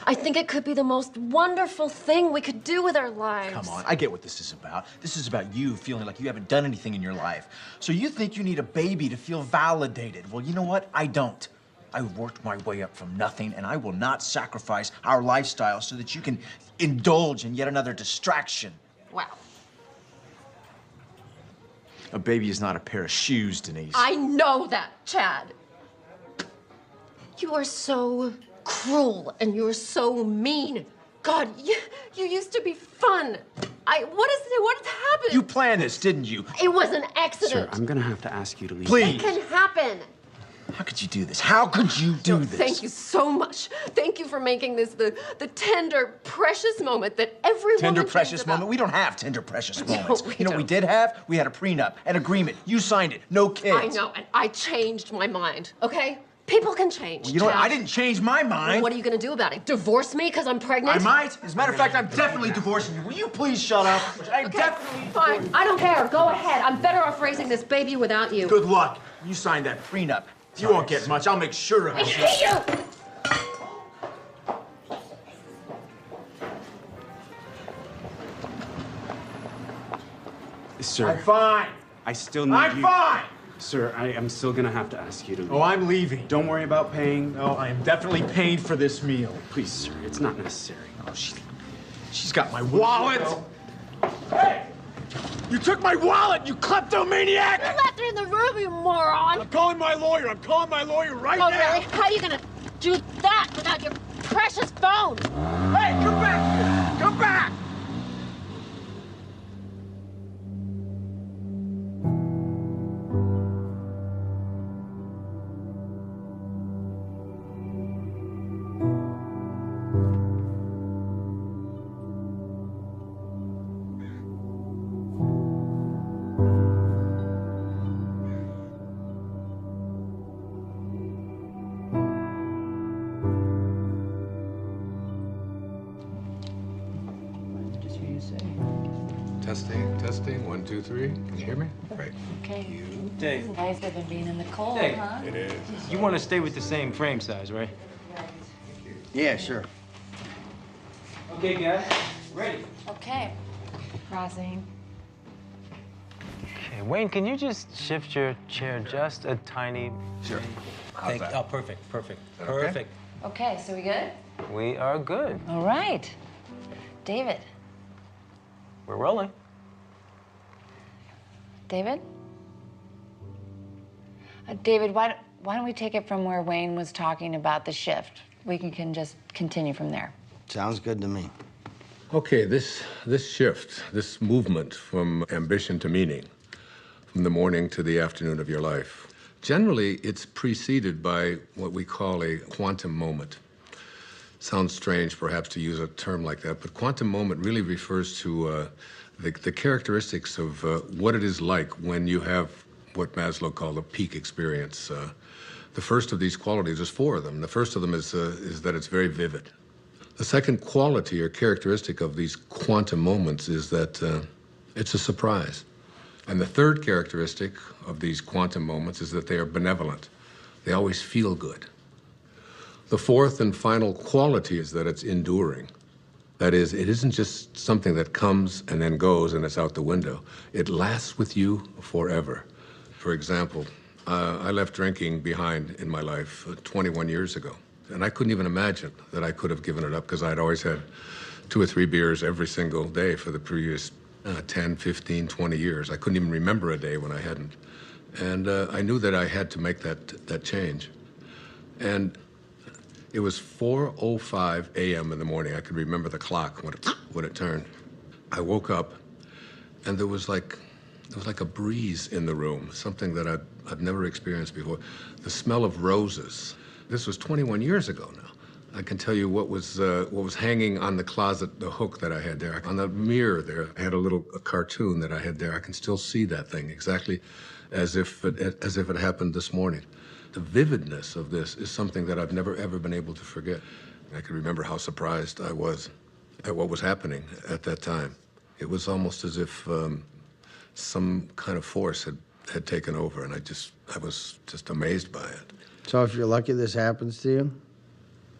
Speaker 15: I think it could be the most wonderful thing we could do with our lives.
Speaker 6: Come on, I get what this is about. This is about you feeling like you haven't done anything in your life. So you think you need a baby to feel validated. Well, you know what? I don't. I worked my way up from nothing, and I will not sacrifice our lifestyle so that you can indulge in yet another distraction.
Speaker 15: Wow.
Speaker 6: A baby is not a pair of shoes, Denise.
Speaker 15: I know that, Chad. You are so cruel and you're so mean. God, you used to be fun. What happened?
Speaker 6: You planned this, didn't you?
Speaker 15: It was an accident.
Speaker 8: Sir, I'm gonna have to ask you to leave.
Speaker 6: Please.
Speaker 15: It can happen.
Speaker 6: How could you do this? How could you do this?
Speaker 15: Thank you so much. Thank you for making this the tender, precious moment that every
Speaker 6: Tender,
Speaker 15: woman
Speaker 6: precious
Speaker 15: dreams about.
Speaker 6: moment? We don't have tender, precious moments.
Speaker 15: we
Speaker 6: You know what we did have? We had a prenup, an agreement. You signed it. No kids.
Speaker 15: I know, and I changed my mind, okay? People can change.
Speaker 6: Well, you know what?
Speaker 15: Chad.
Speaker 6: I didn't change my mind.
Speaker 15: Well, what are you gonna do about it? Divorce me because I'm pregnant?
Speaker 6: I might. As a matter of fact, I'm definitely divorcing you. Will you please shut up? I'm
Speaker 15: Okay,
Speaker 6: definitely
Speaker 15: fine. I don't care. Go ahead. I'm better off raising this baby without you.
Speaker 6: Good luck. You signed that prenup. You won't get much. I'll make sure of
Speaker 15: I
Speaker 6: it.
Speaker 15: hate you!
Speaker 8: Sir.
Speaker 6: I'm fine.
Speaker 8: I still need
Speaker 6: I'm
Speaker 8: you.
Speaker 6: fine.
Speaker 8: Sir, I am still gonna have to ask you to leave.
Speaker 6: Oh, I'm leaving.
Speaker 8: Don't worry about paying.
Speaker 6: No, I am definitely paying for this meal.
Speaker 8: Please, sir, it's not necessary.
Speaker 6: Oh, she's got my wallet. Hey! You took my wallet, you kleptomaniac!
Speaker 15: You left it in the room, you moron!
Speaker 6: I'm calling my lawyer. I'm calling my lawyer right now.
Speaker 15: Oh, really? How are you gonna do that without your precious phone?
Speaker 6: Hey, come back here! Come back!
Speaker 1: Testing, testing, 1, 2, 3. Can you hear me? Great.
Speaker 9: Okay.
Speaker 11: Dave.
Speaker 9: Nice of him being in the cold,
Speaker 11: Dave.
Speaker 9: huh?
Speaker 1: It is.
Speaker 11: You want to stay with the same frame size, right?
Speaker 10: Yeah, sure.
Speaker 11: Okay, guys. Ready.
Speaker 9: Okay. Crossing.
Speaker 13: Okay, Wayne, can you just shift your chair just a tiny...
Speaker 6: Sure.
Speaker 13: Thank you. Oh, perfect, perfect,
Speaker 1: Okay.
Speaker 13: perfect.
Speaker 9: Okay, so we good?
Speaker 13: We are good.
Speaker 9: All right. David.
Speaker 13: We're rolling.
Speaker 9: David? David, why don't we take it from where Wayne was talking about the shift? We can just continue from there.
Speaker 10: Sounds good to me.
Speaker 1: Okay, this shift, this movement from ambition to meaning, from the morning to the afternoon of your life, generally it's preceded by what we call a quantum moment. Sounds strange, perhaps, to use a term like that, but quantum moment really refers to the characteristics of what it is like when you have what Maslow called a peak experience. The first of these qualities, there's 4 of them. The first of them is that it's very vivid. The second quality or characteristic of these quantum moments is that it's a surprise. And the third characteristic of these quantum moments is that they are benevolent. They always feel good. The fourth and final quality is that it's enduring. That is, it isn't just something that comes and then goes and it's out the window. It lasts with you forever. For example, I left drinking behind in my life 21 years ago. And I couldn't even imagine that I could have given it up because I'd always had 2 or 3 beers every single day for the previous 10, 15, 20 years. I couldn't even remember a day when I hadn't. And I knew that I had to make that change. And it was 4:05 a.m. in the morning. I could remember the clock when it turned. I woke up, and there was like a breeze in the room, something that I'd never experienced before. The smell of roses. This was 21 years ago now. I can tell you what was hanging on the closet, the hook that I had there. On the mirror there, I had a cartoon that I had there. I can still see that thing exactly as if it happened this morning. The vividness of this is something that I've never, ever been able to forget. I can remember how surprised I was at what was happening at that time. It was almost as if some kind of force had taken over, and I was just amazed by it.
Speaker 10: So if you're lucky this happens to you,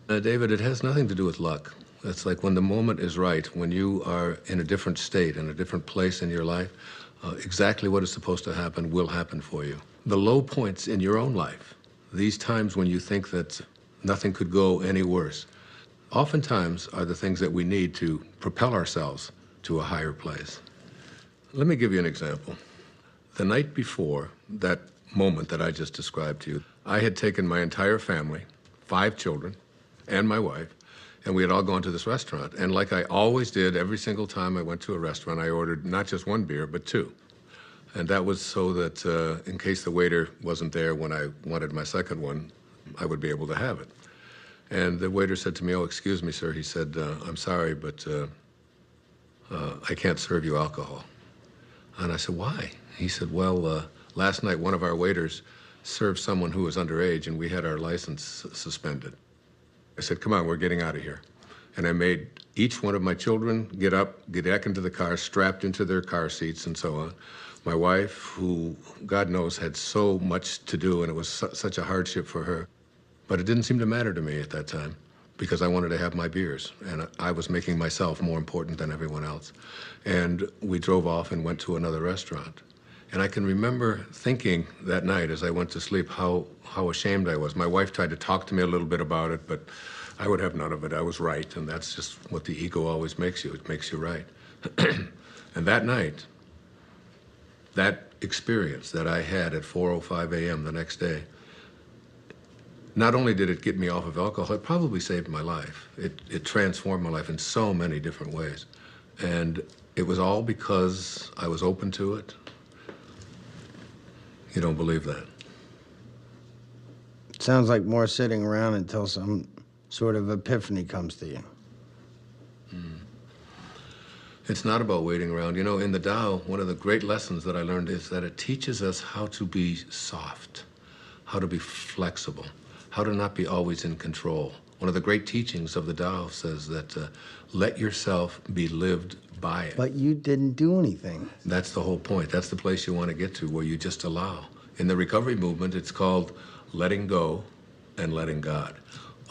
Speaker 12: David, it has nothing to do with luck. It's like when the moment is right, when you are in a different state, in a different place in your life, exactly what is supposed to happen will happen for you. The low points in your own life, these times when you think that nothing could go any worse, oftentimes are the things that we need to propel ourselves to a higher place. Let me give you an example. The night before that moment that I just described to you, I had taken my entire family, 5 children, and my wife, and we had all gone to this restaurant. And like I always did, every single time I went to a restaurant, I ordered not just 1 beer, but 2. And that was so that in case the waiter wasn't there when I wanted my second one, I would be able to have it. And the waiter said to me, "Oh, excuse me, sir." He said, "I'm sorry, but I can't serve you alcohol." And I said, "Why?" He said, "Well, last night one of our waiters served someone who was underage, and we had our license suspended." I said, "Come on, we're getting out of here." And I made each one of my children get up, get back into the car, strapped into their car seats and so on. My wife, who, God knows, had so much to do, and it was such a hardship for her. But it didn't seem to matter to me at that time because I wanted to have my beers, and I was making myself more important than everyone else. And we drove off and went to another restaurant. And I can remember thinking that night as I went to sleep how ashamed I was. My wife tried to talk to me a little bit about it, but I would have none of it. I was right, and that's just what the ego always makes you. It makes you right. And that night, that experience that I had at 4:05 a.m. the next day, not only did it get me off of alcohol, it probably saved my life. It transformed my life in so many different ways. And it was all because I was open to it. You don't believe that?
Speaker 10: Sounds like more sitting around until some sort of epiphany comes to you.
Speaker 12: It's not about waiting around. You know, in the Tao, one of the great lessons that I learned is that it teaches us how to be soft, how to be flexible, how to not be always in control. One of the great teachings of the Tao says that let yourself be lived by it.
Speaker 10: But you didn't do anything.
Speaker 12: That's the whole point. That's the place you want to get to, where you just allow. In the recovery movement, it's called letting go and letting God.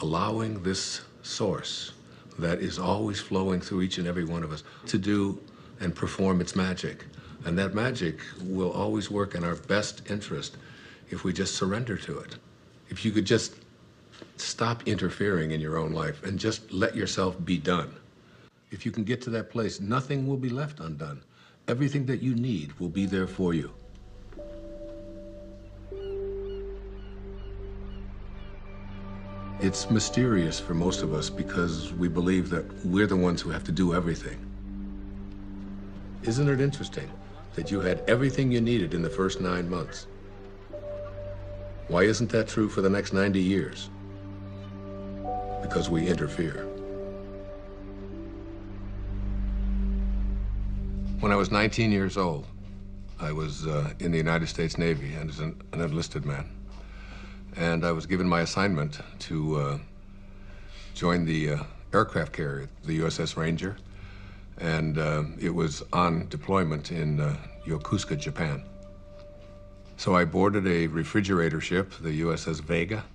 Speaker 12: Allowing this source that is always flowing through each and every one of us to do and perform its magic. And that magic will always work in our best interest if we just surrender to it. If you could just stop interfering in your own life and just let yourself be done. If you can get to that place, nothing will be left undone. Everything that you need will be there for you. It's mysterious for most of us because we believe that we're the ones who have to do everything. Isn't it interesting that you had everything you needed in the first 9 months? Why isn't that true for the next 90 years? Because we interfere. When I was 19 years old, I was in the United States Navy and as an enlisted man. And I was given my assignment to join the aircraft carrier, the USS Ranger. And it was on deployment in Yokosuka, Japan. So I boarded a refrigerator ship, the USS Vega,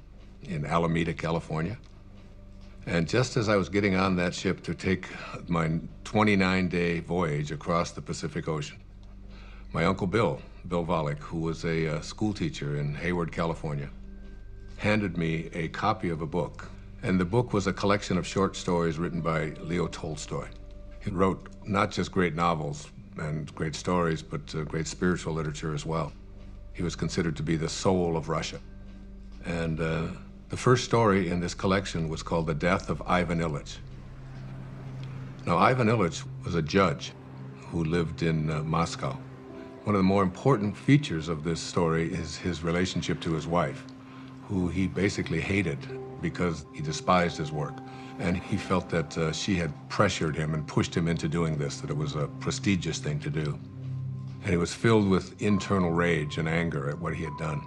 Speaker 12: in Alameda, California. And just as I was getting on that ship to take my 29-day voyage across the Pacific Ocean, my Uncle Bill Volek, who was a school teacher in Hayward, California, handed me a copy of a book. And the book was a collection of short stories written by Leo Tolstoy. He wrote not just great novels and great stories, but great spiritual literature as well. He was considered to be the soul of Russia. And the first story in this collection was called The Death of Ivan Ilyich. Now, Ivan Ilyich was a judge who lived in Moscow. One of the more important features of this story is his relationship to his wife, who he basically hated because he despised his work. And he felt that she had pressured him and pushed him into doing this, that it was a prestigious thing to do. And he was filled with internal rage and anger at what he had done.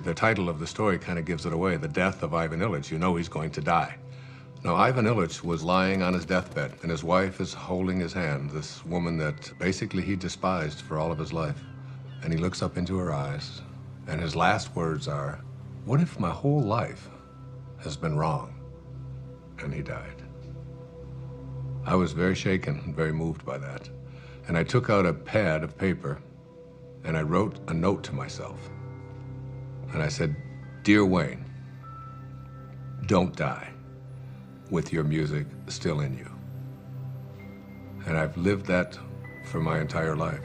Speaker 12: The title of the story kind of gives it away, The Death of Ivan Ilyich. You know he's going to die. Now, Ivan Ilyich was lying on his deathbed, and his wife is holding his hand, this woman that basically he despised for all of his life. And he looks up into her eyes, and his last words are, "What if my whole life has been wrong? and he died. I was very shaken and very moved by that. And I took out a pad of paper and I wrote a note to myself. And I said, "Dear Wayne, don't die with your music still in you." And I've lived that for my entire life.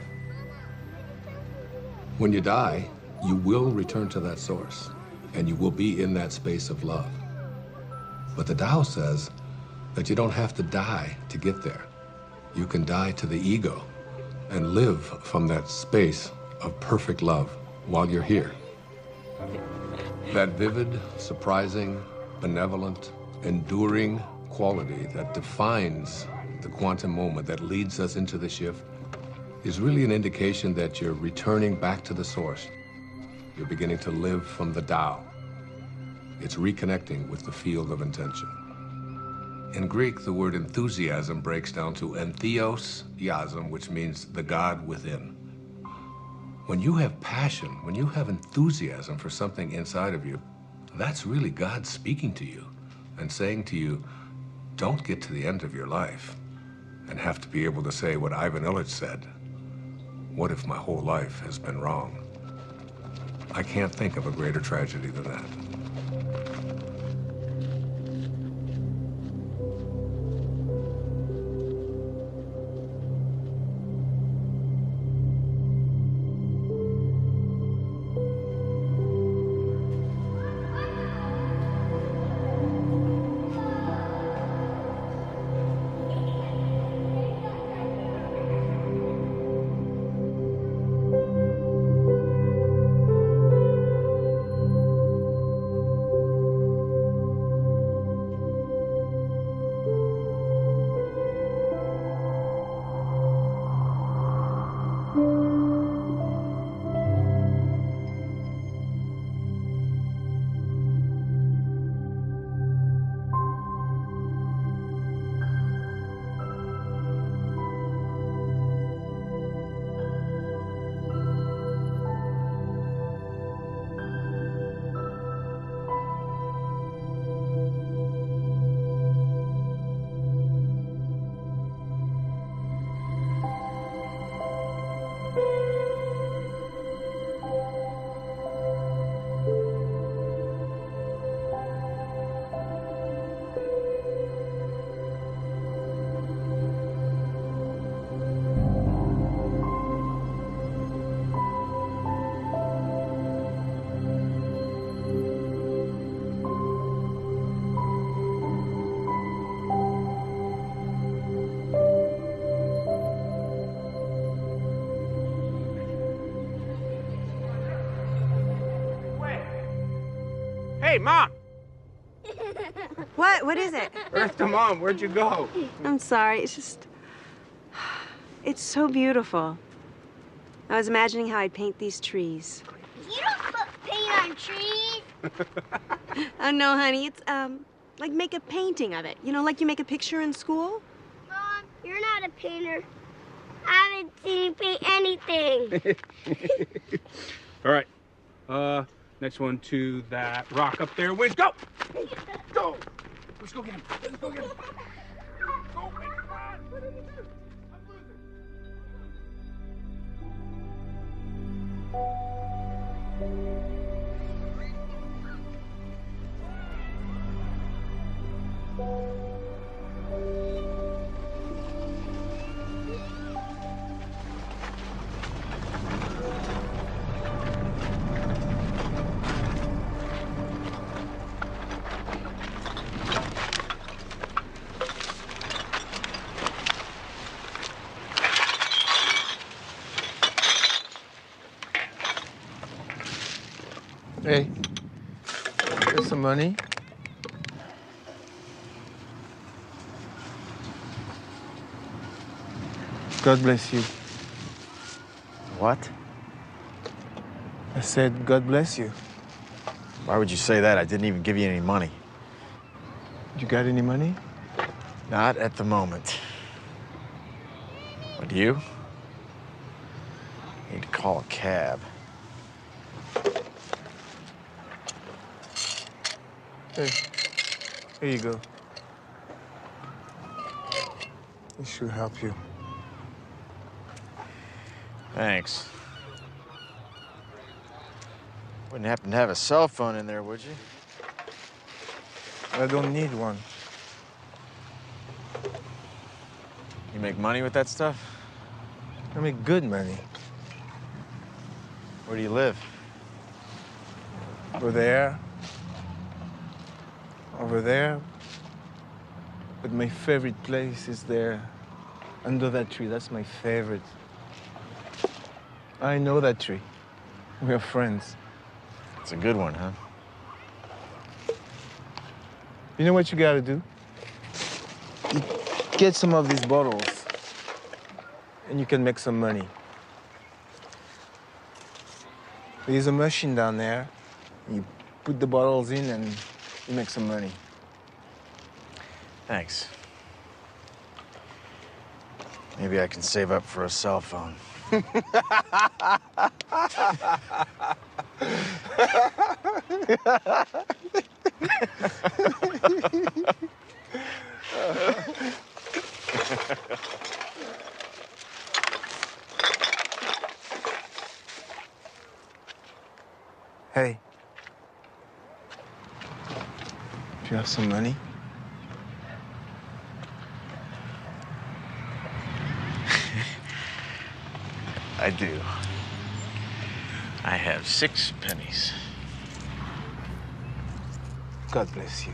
Speaker 12: When you die, you will return to that source, and you will be in that space of love. But the Tao says that you don't have to die to get there. You can die to the ego and live from that space of perfect love while you're here. That vivid, surprising, benevolent, enduring quality that defines the quantum moment that leads us into the shift is really an indication that you're returning back to the source. You're beginning to live from the Tao. It's reconnecting with the field of intention. In Greek, the word enthusiasm breaks down to entheos-iasm, which means the God within. When you have passion, when you have enthusiasm for something inside of you, that's really God speaking to you and saying to you, don't get to the end of your life and have to be able to say what Ivan Illich said. What if my whole life has been wrong? I can't think of a greater tragedy than that.
Speaker 3: Hey, Mom!
Speaker 5: What? What is it?
Speaker 3: Earth to Mom, where'd you go?
Speaker 5: I'm sorry. It's just... It's so beautiful. I was imagining how I'd paint these trees.
Speaker 22: You don't put paint on trees.
Speaker 5: Oh, no, honey. It's, like make a painting of it. You know, like you make a picture in school?
Speaker 22: Mom, you're not a painter. I haven't seen you paint anything.
Speaker 3: All right. Next one to that rock up there. Wiz, go! Go! Let's go get him. Let's go get him. Go, Wiz, come on! What did you do? I'm losing.
Speaker 14: Hey, here's some money. God bless you.
Speaker 6: What?
Speaker 14: I said, God bless you.
Speaker 6: Why would you say that? I didn't even give you any money.
Speaker 14: You got any money?
Speaker 6: Not at the moment. But you? Need to call a cab.
Speaker 14: Hey, here you go. It should help you.
Speaker 4: Thanks. Wouldn't happen to have a cell phone in there, would you?
Speaker 14: I don't need one.
Speaker 4: You make money with that stuff?
Speaker 14: I make good money.
Speaker 4: Where do you live?
Speaker 14: Over there. Over there. But my favorite place is there. Under that tree. That's my favorite. I know that tree. We are friends.
Speaker 4: It's a good one, huh?
Speaker 14: You know what you gotta do? You get some of these bottles, and you can make some money. There's a machine down there. You put the bottles in, and you make some money.
Speaker 4: Thanks. Maybe I can save up for a cell phone.
Speaker 14: Hey. Do you have some money?
Speaker 4: I do. I have 6 pennies.
Speaker 14: God bless you.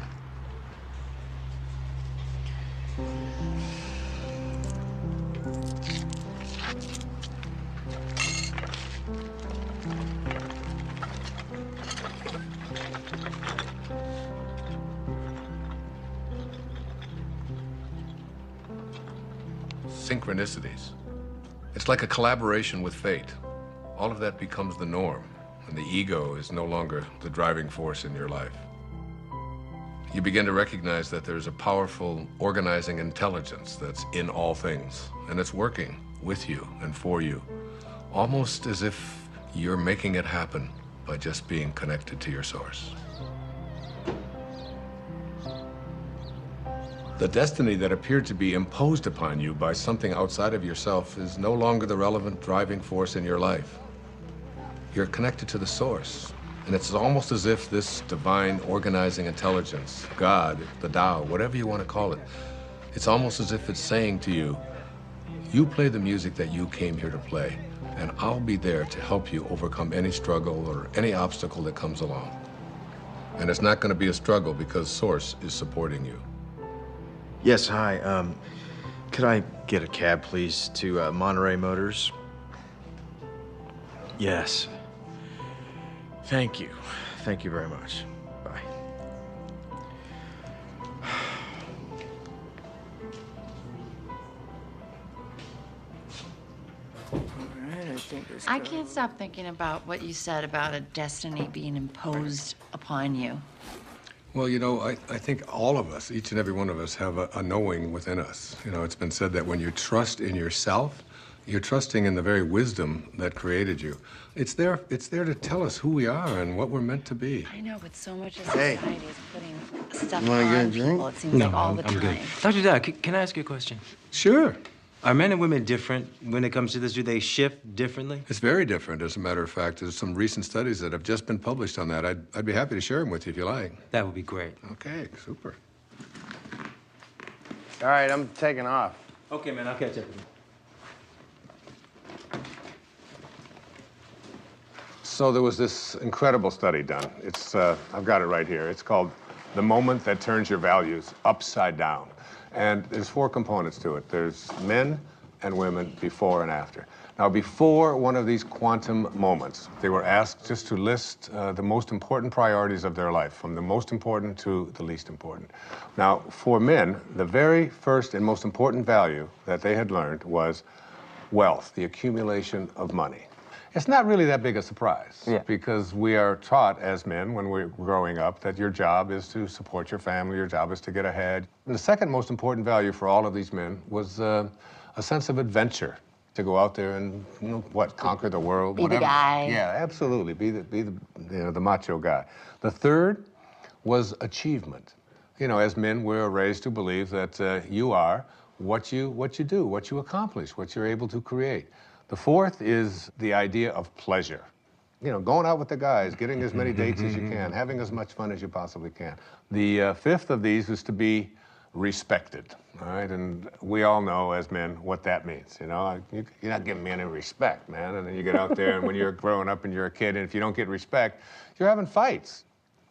Speaker 1: Synchronicities. It's like a collaboration with fate. All of that becomes the norm, and the ego is no longer the driving force in your life. You begin to recognize that there's a powerful organizing intelligence that's in all things, and it's working with you and for you, almost as if you're making it happen by just being connected to your source. The destiny that appeared to be imposed upon you by something outside of yourself is no longer the relevant driving force in your life. You're connected to the source, and it's almost as if this divine organizing intelligence, God, the Tao, whatever you want to call it, it's almost as if it's saying to you, you play the music that you came here to play, and I'll be there to help you overcome any struggle or any obstacle that comes along. And it's not going to be a struggle because Source is supporting you.
Speaker 4: Yes, hi. Could I get a cab, please, to Monterey Motors? Yes. Thank you. Thank you very much. Bye.
Speaker 9: I can't stop thinking about what you said about a destiny being imposed upon you.
Speaker 1: Well, you know, I think all of us, each and every one of us, have a knowing within us. You know, it's been said that when you trust in yourself, you're trusting in the very wisdom that created you. It's there to tell us who we are and what we're meant to be.
Speaker 9: I know, but so much of society is putting stuff
Speaker 10: You wanna
Speaker 9: on
Speaker 10: get a drink?
Speaker 9: people. It seems like all the time.
Speaker 13: Good. Dr. Dyer, can I ask you a question?
Speaker 1: Sure.
Speaker 13: Are men and women different when it comes to this? Do they shift differently?
Speaker 1: It's very different, as a matter of fact. There's some recent studies that have just been published on that. I'd be happy to share them with you if you like.
Speaker 13: That would be great.
Speaker 1: Okay, super.
Speaker 14: All right, I'm taking off.
Speaker 13: Okay, man, I'll catch up with you.
Speaker 12: So there was this incredible study done. It's, I've got it right here. It's called The Moment That Turns Your Values Upside Down. And there's 4 components to it. There's men and women before and after. Now, before one of these quantum moments, they were asked just to list the most important priorities of their life, from the most important to the least important. Now, for men, the very first and most important value that they had learned was wealth, the accumulation of money. It's not really that big a surprise, because we are taught as men when we're growing up that your job is to support your family, your job is to get ahead. And the second most important value for all of these men was a sense of adventure, to go out there and, you know, conquer the world,
Speaker 9: whatever. Be the guy.
Speaker 12: Yeah, absolutely, be the macho guy. The third was achievement. You know, as men, we're raised to believe that you are what you do, what you accomplish, what you're able to create. The fourth is the idea of pleasure. You know, going out with the guys, getting as many dates as you can, having as much fun as you possibly can. The fifth of these is to be respected, all right? And we all know as men what that means, you know? You're not giving me any respect, man. And then you get out there, and when you're growing up and you're a kid, and if you don't get respect, you're having fights.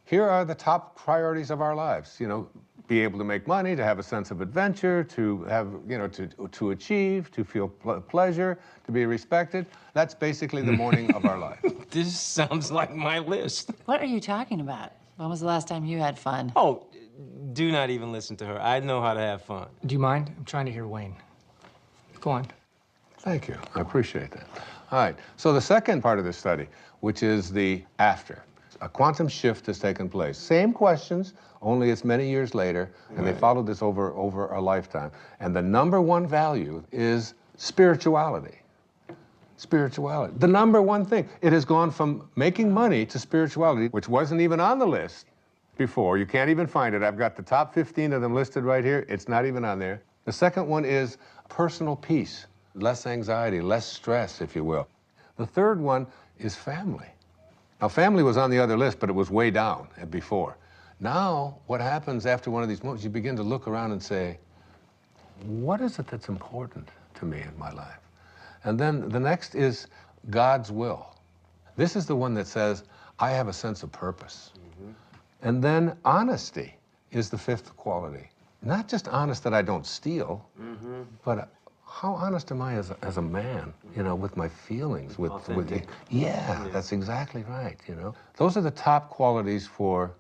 Speaker 12: Here are the top priorities of our lives, you know, be able to make money, to have a sense of adventure, to have, you know, to achieve, to feel pleasure, to be respected. That's basically the morning of our life.
Speaker 18: This sounds like my list.
Speaker 9: What are you talking about? When was the last time you had fun?
Speaker 18: Oh, do not even listen to her. I know how to have fun.
Speaker 19: Do you mind? I'm trying to hear Wayne. Go on.
Speaker 12: Thank you. I appreciate that. All right. So the second part of this study, which is the after. A quantum shift has taken place. Same questions, only it's many years later, and they followed this over a lifetime. And the number one value is spirituality. Spirituality. The number one thing. It has gone from making money to spirituality, which wasn't even on the list before. You can't even find it. I've got the top 15 of them listed right here. It's not even on there. The second one is personal peace, less anxiety, less stress, if you will. The third one is family. Now, family was on the other list, but it was way down before. Now, what happens after one of these moments, you begin to look around and say, what is it that's important to me in my life? And then the next is God's will. This is the one that says, I have a sense of purpose. And then honesty is the fifth quality. Not just honest that I don't steal, but how honest am I as a man, you know, with my feelings, with yeah, that's exactly right, you know. Those are the top qualities for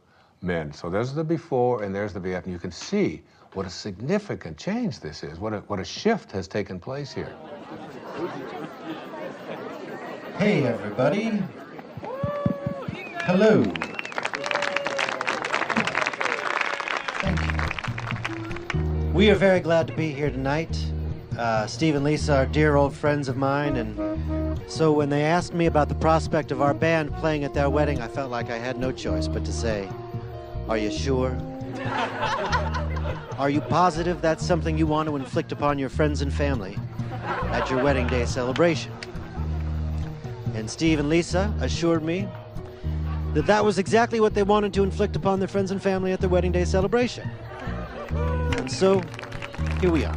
Speaker 12: men. So there's the before and there's the after. You can see what a significant change this is, what a shift has taken place here.
Speaker 17: Hey, everybody. Hello. Thank you. We are very glad to be here tonight. Steve and Lisa are dear old friends of mine, and so when they asked me about the prospect of our band playing at their wedding, I felt like I had no choice but to say, are you sure? Are you positive that's something you want to inflict upon your friends and family at your wedding day celebration? And Steve and Lisa assured me that that was exactly what they wanted to inflict upon their friends and family at their wedding day celebration. And so, here we are.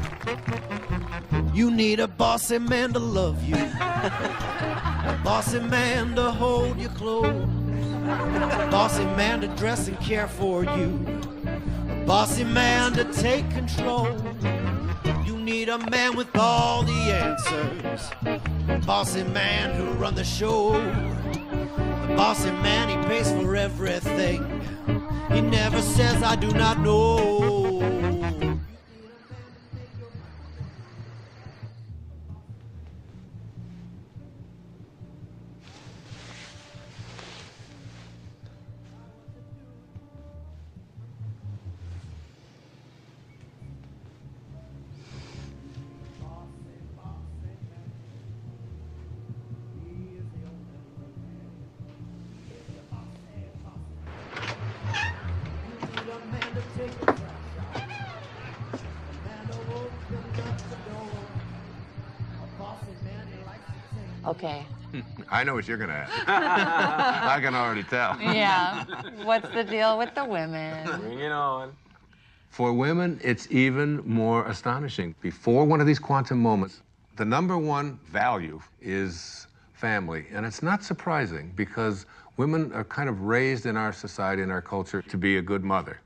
Speaker 20: You need a bossy man to love you, a bossy man to hold you close, a bossy man to dress and care for you, a bossy man to take control. You need a man with all the answers, a bossy man who run the show, a bossy man, he pays for everything, he never says I do not know.
Speaker 9: Okay.
Speaker 12: I know what you're gonna ask. I can already tell.
Speaker 9: Yeah. What's the deal with the women?
Speaker 18: Bring it on.
Speaker 12: For women, it's even more astonishing. Before one of these quantum moments, the number one value is family. And it's not surprising because women are kind of raised in our society, in our culture, to be a good mother,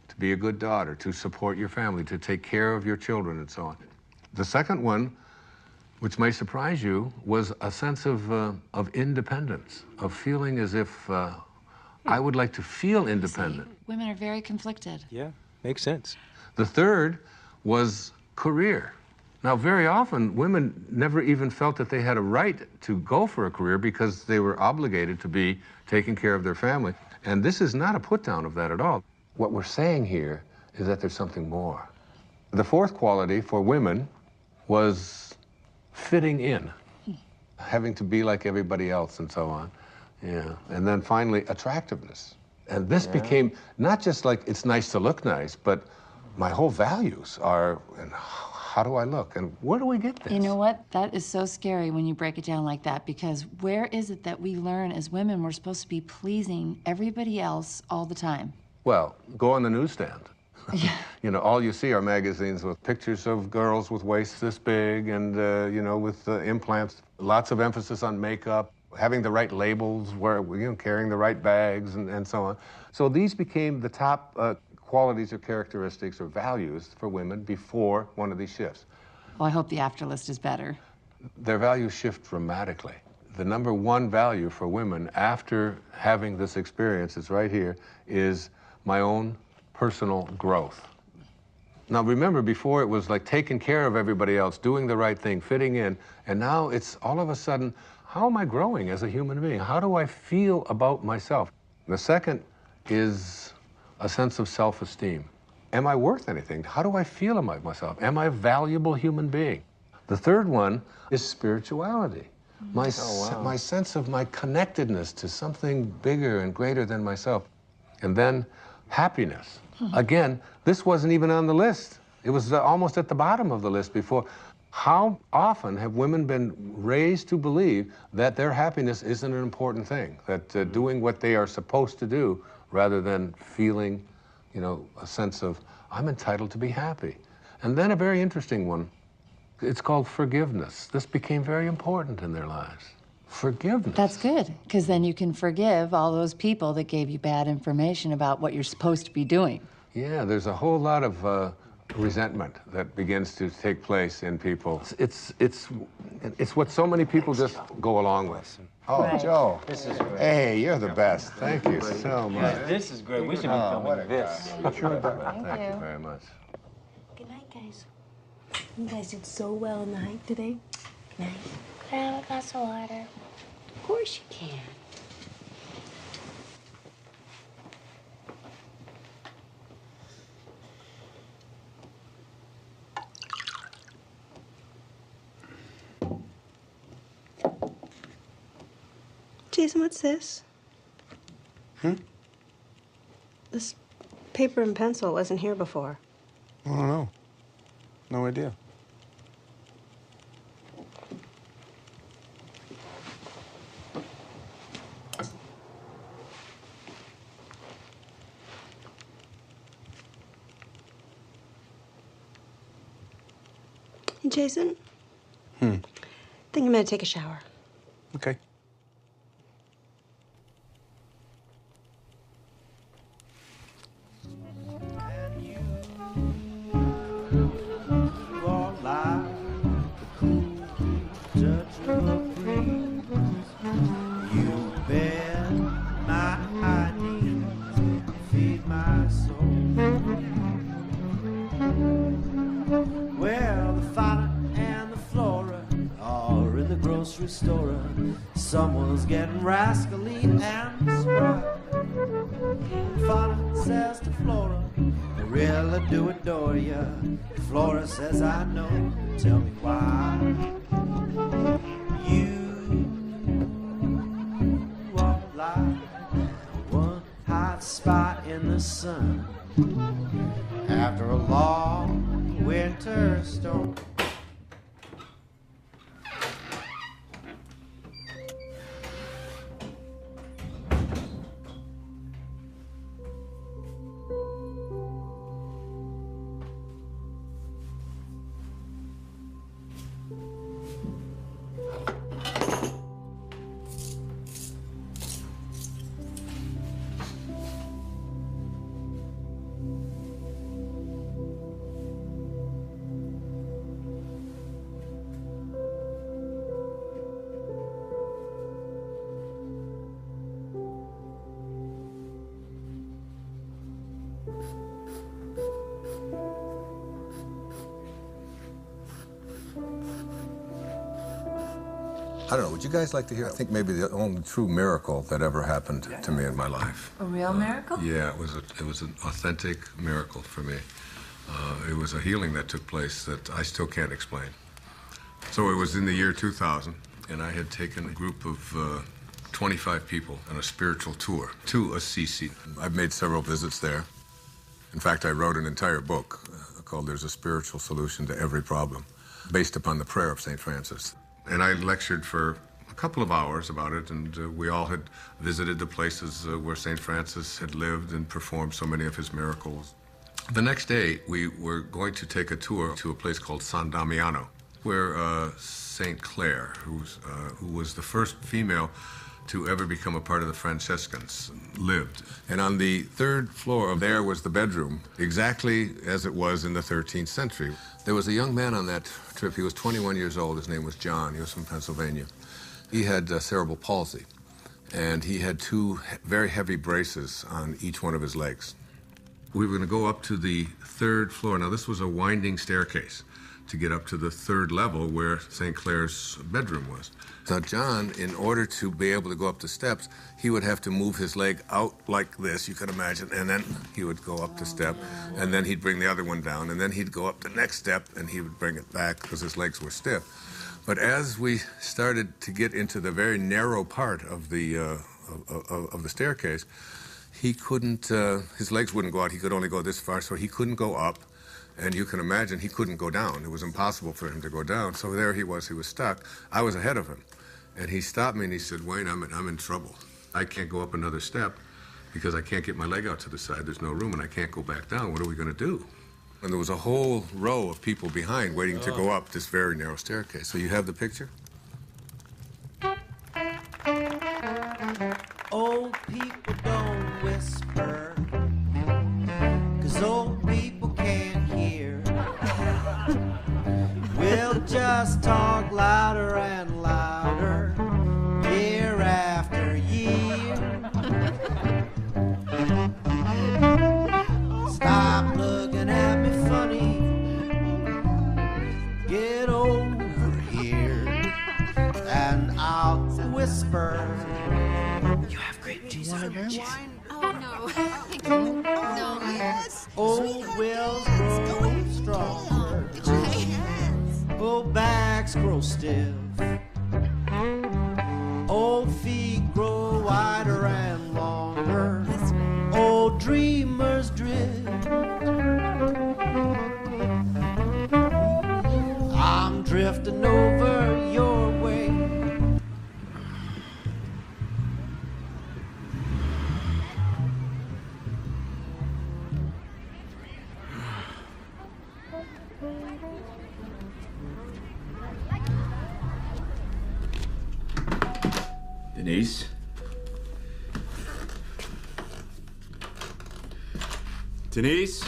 Speaker 12: to be a good daughter, to support your family, to take care of your children, and so on. The second one, which may surprise you, was a sense of independence, of feeling as if I would like to feel independent.
Speaker 9: Women are very conflicted.
Speaker 18: Yeah, makes sense.
Speaker 12: The third was career. Now, very often, women never even felt that they had a right to go for a career because they were obligated to be taking care of their family. And this is not a put-down of that at all. What we're saying here is that there's something more. The fourth quality for women was fitting in, having to be like everybody else and so on. Yeah. And then finally, attractiveness. And this became not just like it's nice to look nice, but my whole values are, and how do I look, and where do we get this?
Speaker 9: You know what? That is so scary when you break it down like that, because where is it that we learn as women we're supposed to be pleasing everybody else all the time?
Speaker 12: Well, go on the newsstand. You know, all you see are magazines with pictures of girls with waists this big and, you know, with implants, lots of emphasis on makeup, having the right labels, carrying the right bags and so on. So these became the top qualities or characteristics or values for women before one of these shifts.
Speaker 9: Well, I hope the after list is better.
Speaker 12: Their values shift dramatically. The number one value for women after having this experience, it's right here, is my own personal growth. Now remember, before it was like taking care of everybody else, doing the right thing, fitting in, and now it's all of a sudden, how am I growing as a human being? How do I feel about myself? The second is a sense of self-esteem. Am I worth anything? How do I feel about myself? Am I a valuable human being? The third one is spirituality. My sense of my connectedness to something bigger and greater than myself. And then happiness. Again, this wasn't even on the list. It was almost at the bottom of the list before. How often have women been raised to believe that their happiness isn't an important thing, that doing what they are supposed to do rather than feeling, you know, a sense of, I'm entitled to be happy. And then a very interesting one, it's called forgiveness. This became very important in their lives. Forgiveness.
Speaker 9: That's good, because then you can forgive all those people that gave you bad information about what you're supposed to be doing.
Speaker 12: Yeah, there's a whole lot of resentment that begins to take place in people. It's what so many people just go along with. Oh, right. Joe. This is great. Hey, you're the best. Thank you so much.
Speaker 18: This is great. We should be filming this.
Speaker 12: Thank you very much.
Speaker 2: Good night, guys. You guys did so well in the hike today. Good night.
Speaker 22: Can I have a glass of water?
Speaker 2: Of course you can. Jason, what's this? This paper and pencil wasn't here before.
Speaker 14: I don't know. No idea.
Speaker 2: Hey, Jason? I think I'm gonna take a shower.
Speaker 14: Okay.
Speaker 20: Store. Someone's getting rascally and spry. Fauna says to Flora, I really do adore ya. Flora says, I know, tell me why. You are like one hot spot in the sun after a long winter storm.
Speaker 1: I don't know, would you guys like to hear? I think maybe the only true miracle that ever happened to me in my life.
Speaker 9: A real miracle?
Speaker 1: Yeah, it was an authentic miracle for me. It was a healing that took place that I still can't explain. So it was in the year 2000, and I had taken a group of 25 people on a spiritual tour to Assisi. I've made several visits there.
Speaker 12: In fact, I wrote an entire book called There's a Spiritual Solution to Every Problem, based upon the prayer of St. Francis. And I lectured for a couple of hours about it, and we all had visited the places where St. Francis had lived and performed so many of his miracles. The next day, we were going to take a tour to a place called San Damiano, where St. Clare, who was the first female to ever become a part of the Franciscans, lived. And on the third floor there was the bedroom, exactly as it was in the 13th century. There was a young man on that trip. He was 21 years old. His name was John. He was from Pennsylvania. He had cerebral palsy, and he had 2 very heavy braces on each one of his legs. We were going to go up to the 3rd floor. Now, this was a winding staircase to get up to the 3rd level where St. Clare's bedroom was. Now, John, in order to be able to go up the steps, he would have to move his leg out like this, you can imagine, and then he would go up the step, and then he'd bring the other one down, and then he'd go up the next step, and he would bring it back because his legs were stiff. But as we started to get into the very narrow part of the staircase, he couldn't, his legs wouldn't go out. He could only go this far, so he couldn't go up. And you can imagine he couldn't go down. It was impossible for him to go down. So there he was stuck. I was ahead of him. And he stopped me and he said, Wayne, I'm in trouble. I can't go up another step because I can't get my leg out to the side. There's no room and I can't go back down. What are we going to do? And there was a whole row of people behind waiting to go up this very narrow staircase. So you have the picture?
Speaker 20: Old people don't whisper, 'cause old people can't hear. We'll just talk louder and louder, year after year. Stop looking at me funny, get over here, and I'll whisper. You have grape juice on your chin.
Speaker 22: Oh, no. No, yes.
Speaker 20: Old wills grow stronger. Old backs grow stiff. Old feet grow wider and longer. Old dreamers drift. I'm drifting over your way.
Speaker 6: Denise? Denise?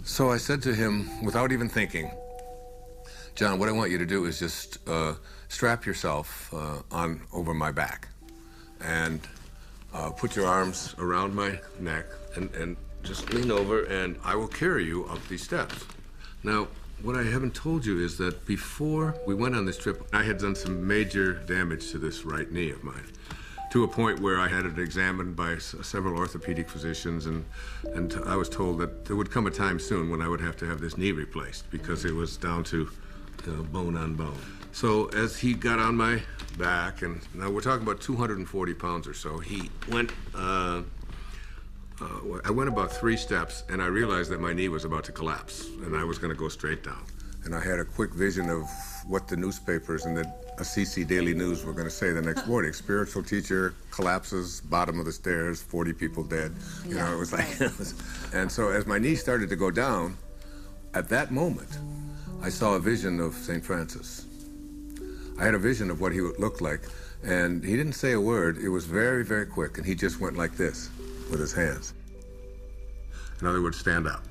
Speaker 12: So I said to him, without even thinking, John, what I want you to do is just strap yourself on over my back and put your arms around my neck and just lean over and I will carry you up these steps. Now, what I haven't told you is that before we went on this trip, I had done some major damage to this right knee of mine, to a point where I had it examined by several orthopedic physicians, and I was told that there would come a time soon when I would have to have this knee replaced because it was down to bone on bone. So as he got on my back, and now we're talking about 240 pounds or so, he went, I went about 3 steps and I realized that my knee was about to collapse and I was gonna go straight down. And I had a quick vision of what the newspapers and the Assisi Daily News were going to say the next morning. Spiritual teacher collapses, bottom of the stairs, 40 people dead. You know, it was like, and so as my knee started to go down, at that moment, I saw a vision of St. Francis. I had a vision of what he would look like, and he didn't say a word. It was very, very quick, and he just went like this with his hands. In other words, stand up.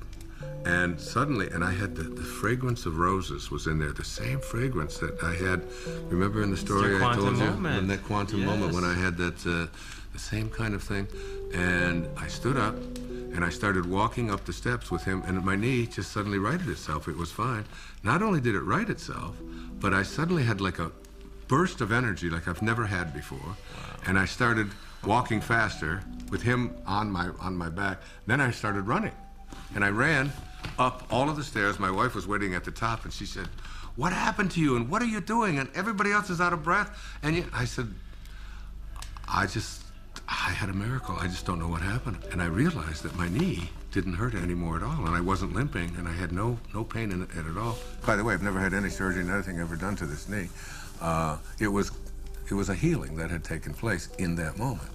Speaker 1: And suddenly, and I had the fragrance of roses was in there, the same fragrance that I had, remember in the story I told you? In that quantum moment when I had that, the same kind of thing. And I stood up, and I started walking up the steps with him, and my knee just suddenly righted itself. It was fine. Not only did it right itself, but I suddenly had like a burst of energy like I've never had before. Wow. And I started walking faster with him on my back. Then I started running. And I ran up all of the stairs. My wife was waiting at the top, and she said, "What happened to you? And what are you doing? And everybody else is out of breath." And yet, I said, I had a miracle. I just don't know what happened. And I realized that my knee didn't hurt anymore at all, and I wasn't limping, and I had no pain in it at all. By the way, I've never had any surgery, anything ever done to this knee. It was a healing that had taken place in that moment.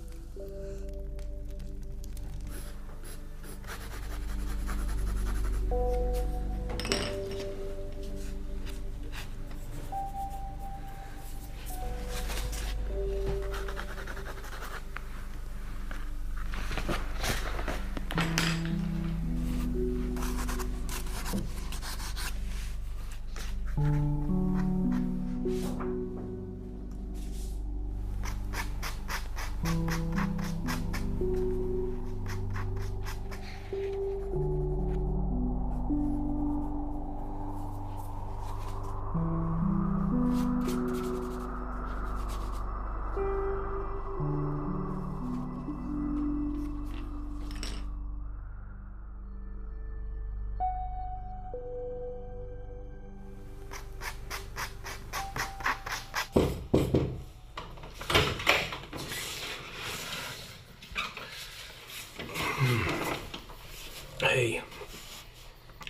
Speaker 19: Hey,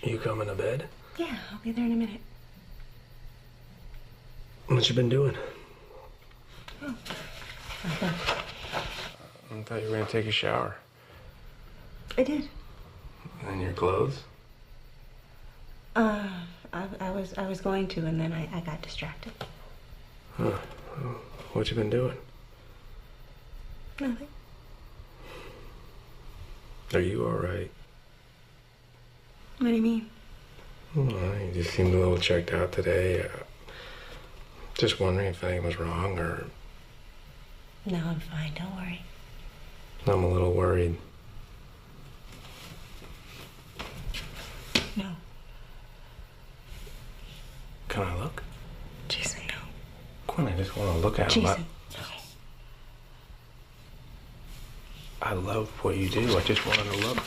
Speaker 19: you coming to bed?
Speaker 2: Yeah, I'll be there in a minute.
Speaker 19: What you been doing?
Speaker 2: Oh.
Speaker 19: I thought you were gonna take a shower.
Speaker 2: I did.
Speaker 19: And your clothes?
Speaker 2: I was going to, and then I got distracted.
Speaker 19: Huh. What you been doing?
Speaker 2: Nothing.
Speaker 19: Are you all right?
Speaker 2: What do you mean?
Speaker 19: Well, you just seemed a little checked out today. Just wondering if anything was wrong, or...
Speaker 2: No, I'm fine. Don't worry.
Speaker 19: I'm a little worried.
Speaker 2: No.
Speaker 19: Can I look?
Speaker 2: Jason, no.
Speaker 19: Quinn, I just want to look at him.
Speaker 2: Jason, no.
Speaker 19: I love what you do. I just wanted to look.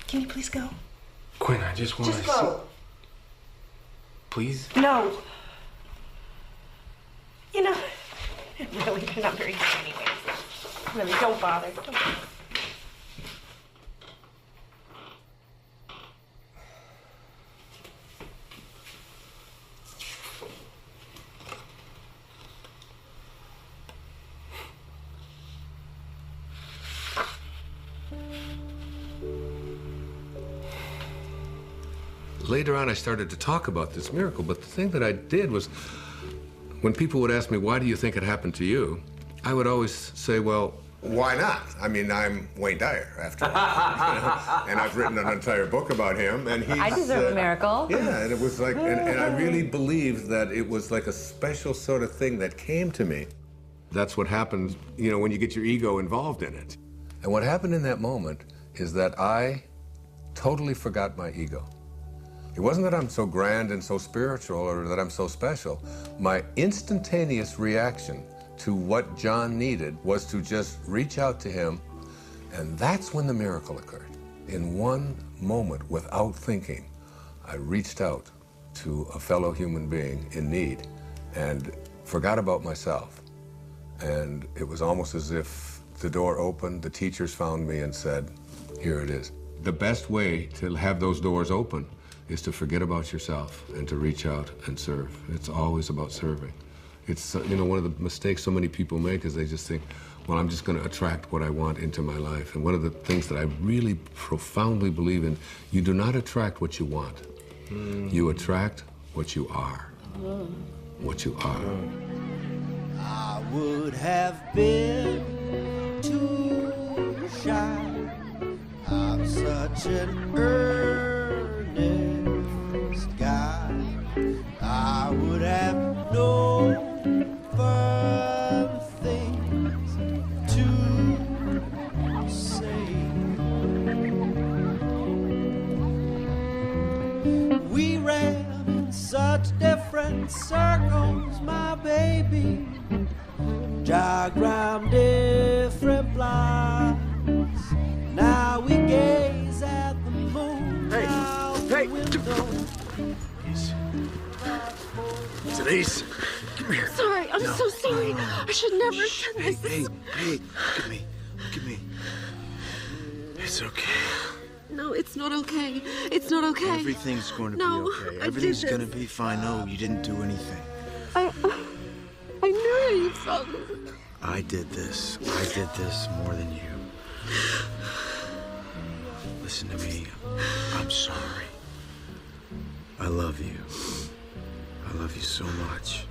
Speaker 2: Can you please go?
Speaker 19: Quinn, I just want to see.
Speaker 2: Just go.
Speaker 19: Please?
Speaker 2: No. You know, really, they're not very good anyways. Really, don't bother. Don't bother.
Speaker 1: Later on, I started to talk about this miracle, but the thing that I did was, when people would ask me, why do you think it happened to you? I would always say, well, why not? I mean, I'm WayneDyer, after all. You know? And I've written an entire book about him, and he's...
Speaker 9: I deserve a miracle.
Speaker 1: Yeah, and it was like, and I really believed that it was like a special sort of thing that came to me. That's what happens, you know, when you get your ego involved in it. And what happened in that moment is that I totally forgot my ego. It wasn't that I'm so grand and so spiritual or that I'm so special. My instantaneous reaction to what John needed was to just reach out to him, and that's when the miracle occurred. In one moment, without thinking, I reached out to a fellow human being in need and forgot about myself. And it was almost as if the door opened, the teachers found me and said, here it is. The best way to have those doors open is to forget about yourself and to reach out and serve. It's always about serving. It's, you know, one of the mistakes so many people make is they just think, well, I'm just going to attract what I want into my life. And one of the things that I really profoundly believe in, you do not attract what you want. You attract what you are. What you are.
Speaker 20: I would have been too shy. I've such an earnest guy. I would have no firm things to say. We ran in such different circles, my baby, jogged round different blocks. Now we gaze at the moon out the window.
Speaker 22: Denise, come here.
Speaker 15: Sorry, I'm so sorry. I should never have said this.
Speaker 22: Hey, look at me. Look at me. It's okay.
Speaker 15: No, it's not okay. It's not okay.
Speaker 6: Everything's going to
Speaker 15: No,
Speaker 6: be okay.
Speaker 15: I
Speaker 6: Everything's
Speaker 15: did
Speaker 6: going to
Speaker 15: this.
Speaker 6: be fine. No, you didn't do anything.
Speaker 15: I knew how you felt.
Speaker 6: I did this. I did this more than you. Listen to me. I'm sorry. I love you. I love you so much.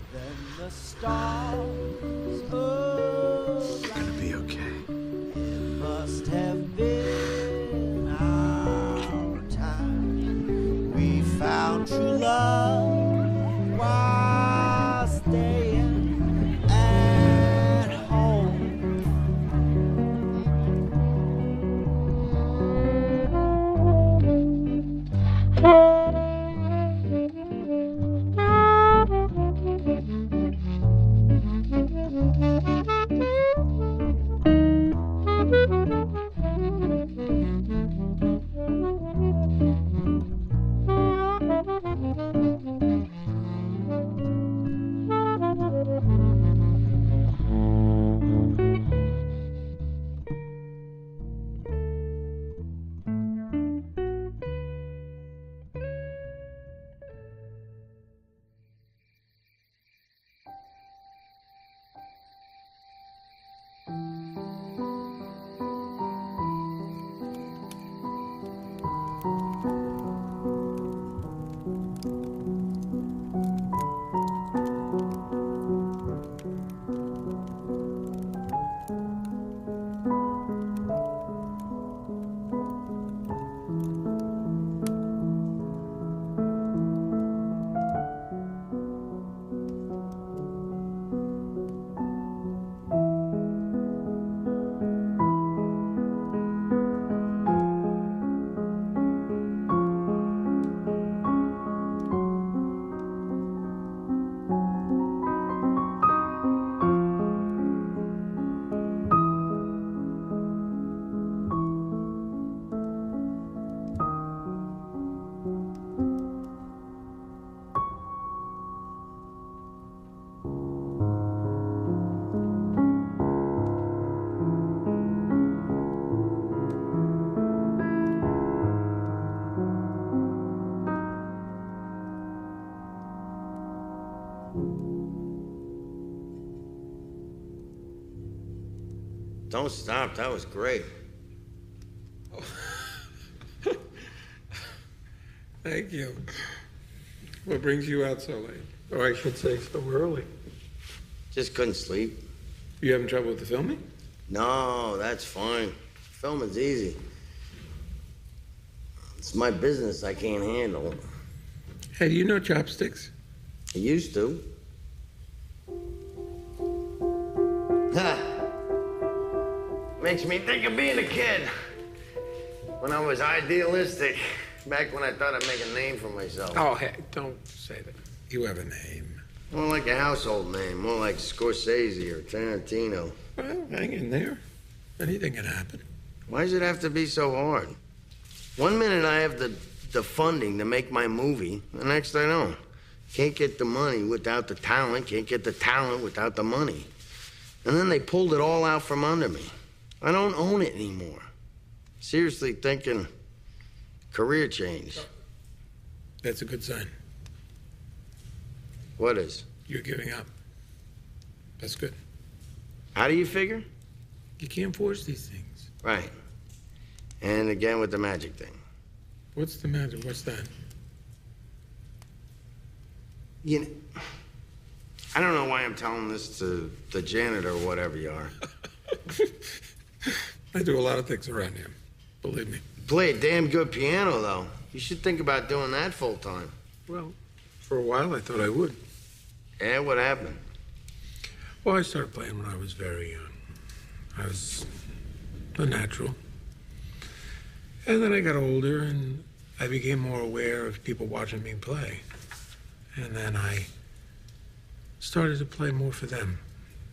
Speaker 20: The stars
Speaker 6: It's gonna be okay.
Speaker 20: must have been our time. We found true love while staying at home.
Speaker 10: Don't stop. That was great.
Speaker 19: Thank you. What brings you out so late? Or I should say so early.
Speaker 10: Just couldn't sleep.
Speaker 19: You having trouble with the filming?
Speaker 10: No, that's fine. Filming's easy. It's my business I can't handle.
Speaker 19: Hey, do you know chopsticks?
Speaker 10: I used to. Ha! Makes me think of being a kid. When I was idealistic. Back when I thought I'd make a name for myself.
Speaker 19: Oh, hey, don't say that. You have a name.
Speaker 10: More like a household name. More like Scorsese or Tarantino.
Speaker 19: Well, hang in there. Anything can happen.
Speaker 10: Why does it have to be so hard? One minute I have the funding to make my movie, the next I don't. Can't get the money without the talent, can't get the talent without the money. And then they pulled it all out from under me. I don't own it anymore. Seriously thinking career change.
Speaker 19: That's a good sign.
Speaker 10: What is?
Speaker 19: You're giving up. That's good.
Speaker 10: How do you figure?
Speaker 19: You can't force these things.
Speaker 10: Right. And again with the magic thing.
Speaker 19: What's the matter? What's that?
Speaker 10: You know, I don't know why I'm telling this to the janitor or whatever you are.
Speaker 19: I do a lot of things around here. Believe me.
Speaker 10: play a damn good piano, though. You should think about doing that full time.
Speaker 19: Well, for a while I thought I would.
Speaker 10: And what happened?
Speaker 19: Well, I started playing when I was very young. I was a natural. And then I got older and I became more aware of people watching me play. And then I started to play more for them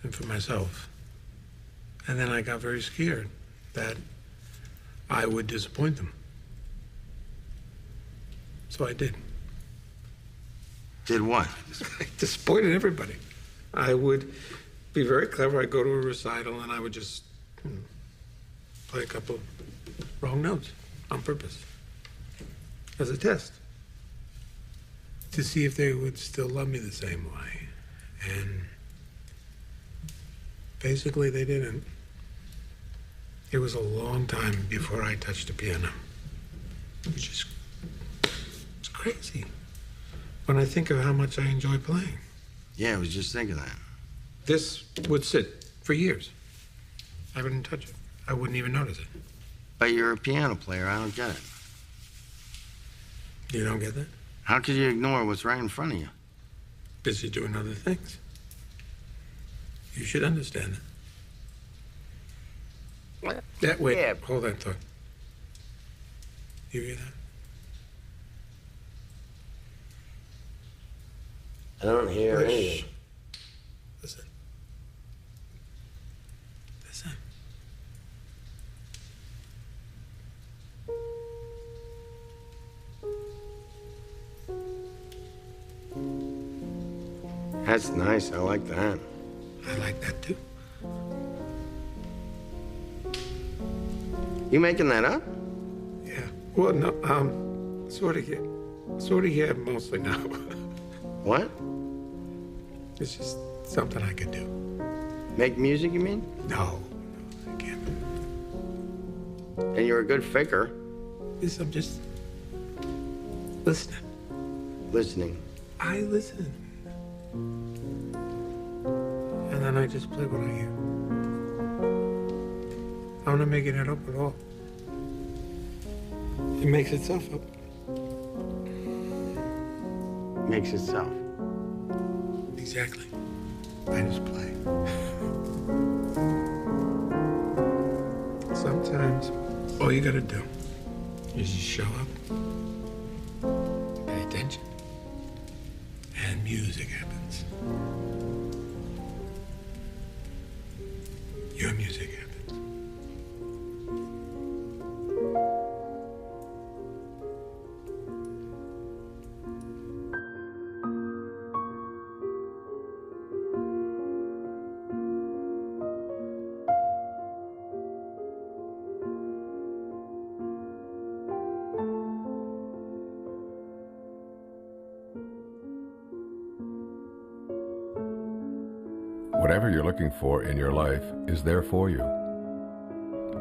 Speaker 19: than for myself. And then I got very scared that I would disappoint them. So I did.
Speaker 10: Did what?
Speaker 19: I disappointed everybody. I would be very clever. I'd go to a recital and I would just play a couple wrong notes on purpose as a test to see if they would still love me the same way. And basically they didn't. It was a long time before I touched a piano, which is it's crazy when I think of how much I enjoy playing.
Speaker 10: Yeah, I was just thinking that.
Speaker 19: This would sit for years. I wouldn't touch it. I wouldn't even notice it.
Speaker 10: But you're a piano player. I don't get it.
Speaker 19: You don't get that?
Speaker 10: How could you ignore what's right in front of you?
Speaker 19: Busy doing other things. You should understand that. That way. Yeah. Hold that thought. You hear that?
Speaker 10: I don't hear anything.
Speaker 19: Listen. Listen.
Speaker 10: That's nice. I like that.
Speaker 19: I like that too.
Speaker 10: You making that up?
Speaker 19: Yeah. Well, no, sort of, yeah, mostly now.
Speaker 10: What?
Speaker 19: It's just something I could do.
Speaker 10: Make music, you mean?
Speaker 19: No, I can't.
Speaker 10: And you're a good faker.
Speaker 19: Yes, I'm just listening.
Speaker 10: Listening.
Speaker 19: I listen. And then I just play what I hear. I'm not making it up at all. It makes itself up.
Speaker 10: Makes itself.
Speaker 19: Exactly. I just play. Sometimes all you gotta do is just show up, pay attention, and music happens. Your music happens.
Speaker 1: Whatever you're looking for in your life is there for you.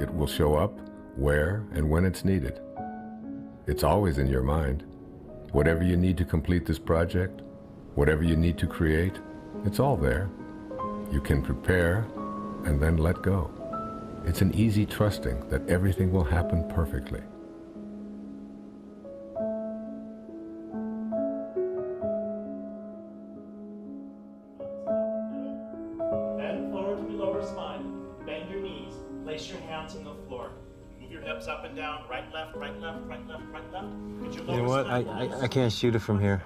Speaker 1: It will show up where and when it's needed. It's always in your mind. Whatever you need to complete this project, whatever you need to create, it's all there. You can prepare and then let go. It's an easy trusting that everything will happen perfectly.
Speaker 11: Bend forward to your lower spine. Bend your knees. Place your hands on the floor. Move your hips up and down. Right, left, right, left, right, left, right, left. Get your lower
Speaker 18: You know what?
Speaker 11: spine.
Speaker 18: I can't shoot it from here.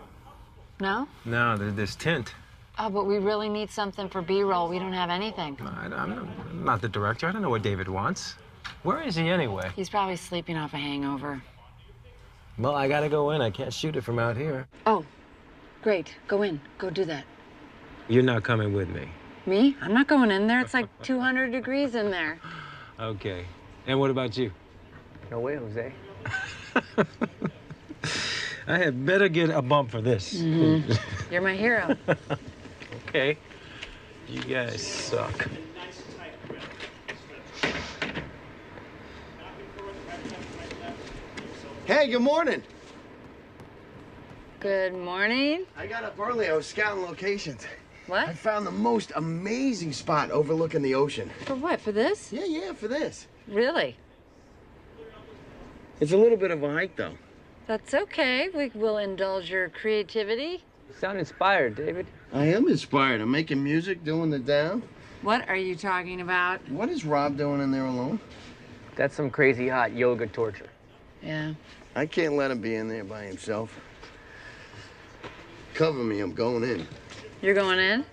Speaker 9: No?
Speaker 18: No, there's tint.
Speaker 9: Oh, but we really need something for B-roll. We don't have anything.
Speaker 18: I'm not the director. I don't know what David wants. Where is he anyway?
Speaker 9: He's probably sleeping off a hangover.
Speaker 18: Well, I gotta go in. I can't shoot it from out here.
Speaker 9: Oh, great. Go in. Go do that.
Speaker 18: You're not coming with me.
Speaker 9: Me? I'm not going in there. It's like 200 degrees in there.
Speaker 18: Okay. And what about you?
Speaker 13: No way, Jose.
Speaker 18: I had better get a bump for this.
Speaker 9: Mm-hmm. You're my hero.
Speaker 18: Okay. You guys suck.
Speaker 10: Hey, good morning.
Speaker 9: Good morning.
Speaker 10: I got up early. I was scouting locations.
Speaker 9: What?
Speaker 10: I found the most amazing spot overlooking the ocean.
Speaker 9: For what? For this?
Speaker 10: Yeah, for this.
Speaker 9: Really?
Speaker 10: It's a little bit of a hike, though.
Speaker 9: That's okay. We will indulge your creativity.
Speaker 7: You sound inspired, David.
Speaker 10: I am inspired. I'm making music, doing the down.
Speaker 9: What are you talking about?
Speaker 10: What is Rob doing in there alone?
Speaker 7: That's some crazy hot yoga torture.
Speaker 9: Yeah.
Speaker 10: I can't let him be in there by himself. Cover me, I'm going in.
Speaker 9: You're going in?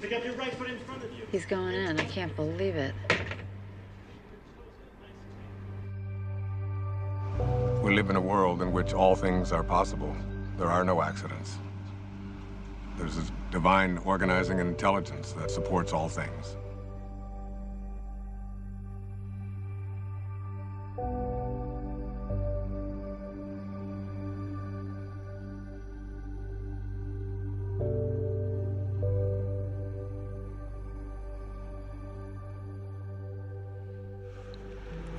Speaker 11: Pick up your right foot in front of you.
Speaker 9: He's going in. I can't believe it.
Speaker 12: We live in a world in which all things are possible. There are no accidents. There's a divine organizing intelligence that supports all things.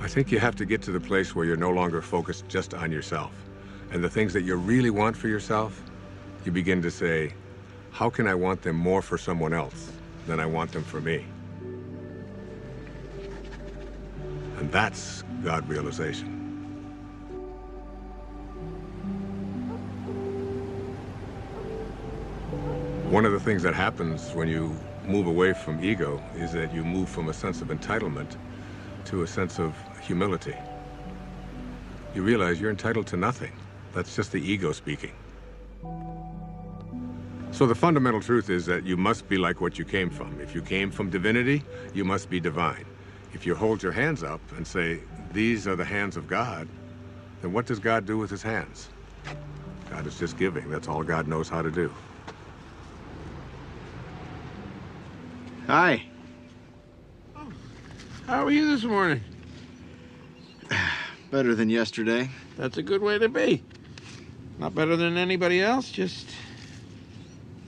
Speaker 12: I think you have to get to the place where you're no longer focused just on yourself. And the things that you really want for yourself, you begin to say, how can I want them more for someone else than I want them for me? And that's God realization. One of the things that happens when you move away from ego is that you move from a sense of entitlement to a sense of humility. You realize you're entitled to nothing. That's just the ego speaking. So the fundamental truth is that you must be like what you came from. If you came from divinity, you must be divine. If you hold your hands up and say, these are the hands of God, then what does God do with his hands? God is just giving. That's all God knows how to do.
Speaker 4: Hi.
Speaker 19: How are you this morning?
Speaker 4: Better than yesterday.
Speaker 19: That's a good way to be. Not better than anybody else, just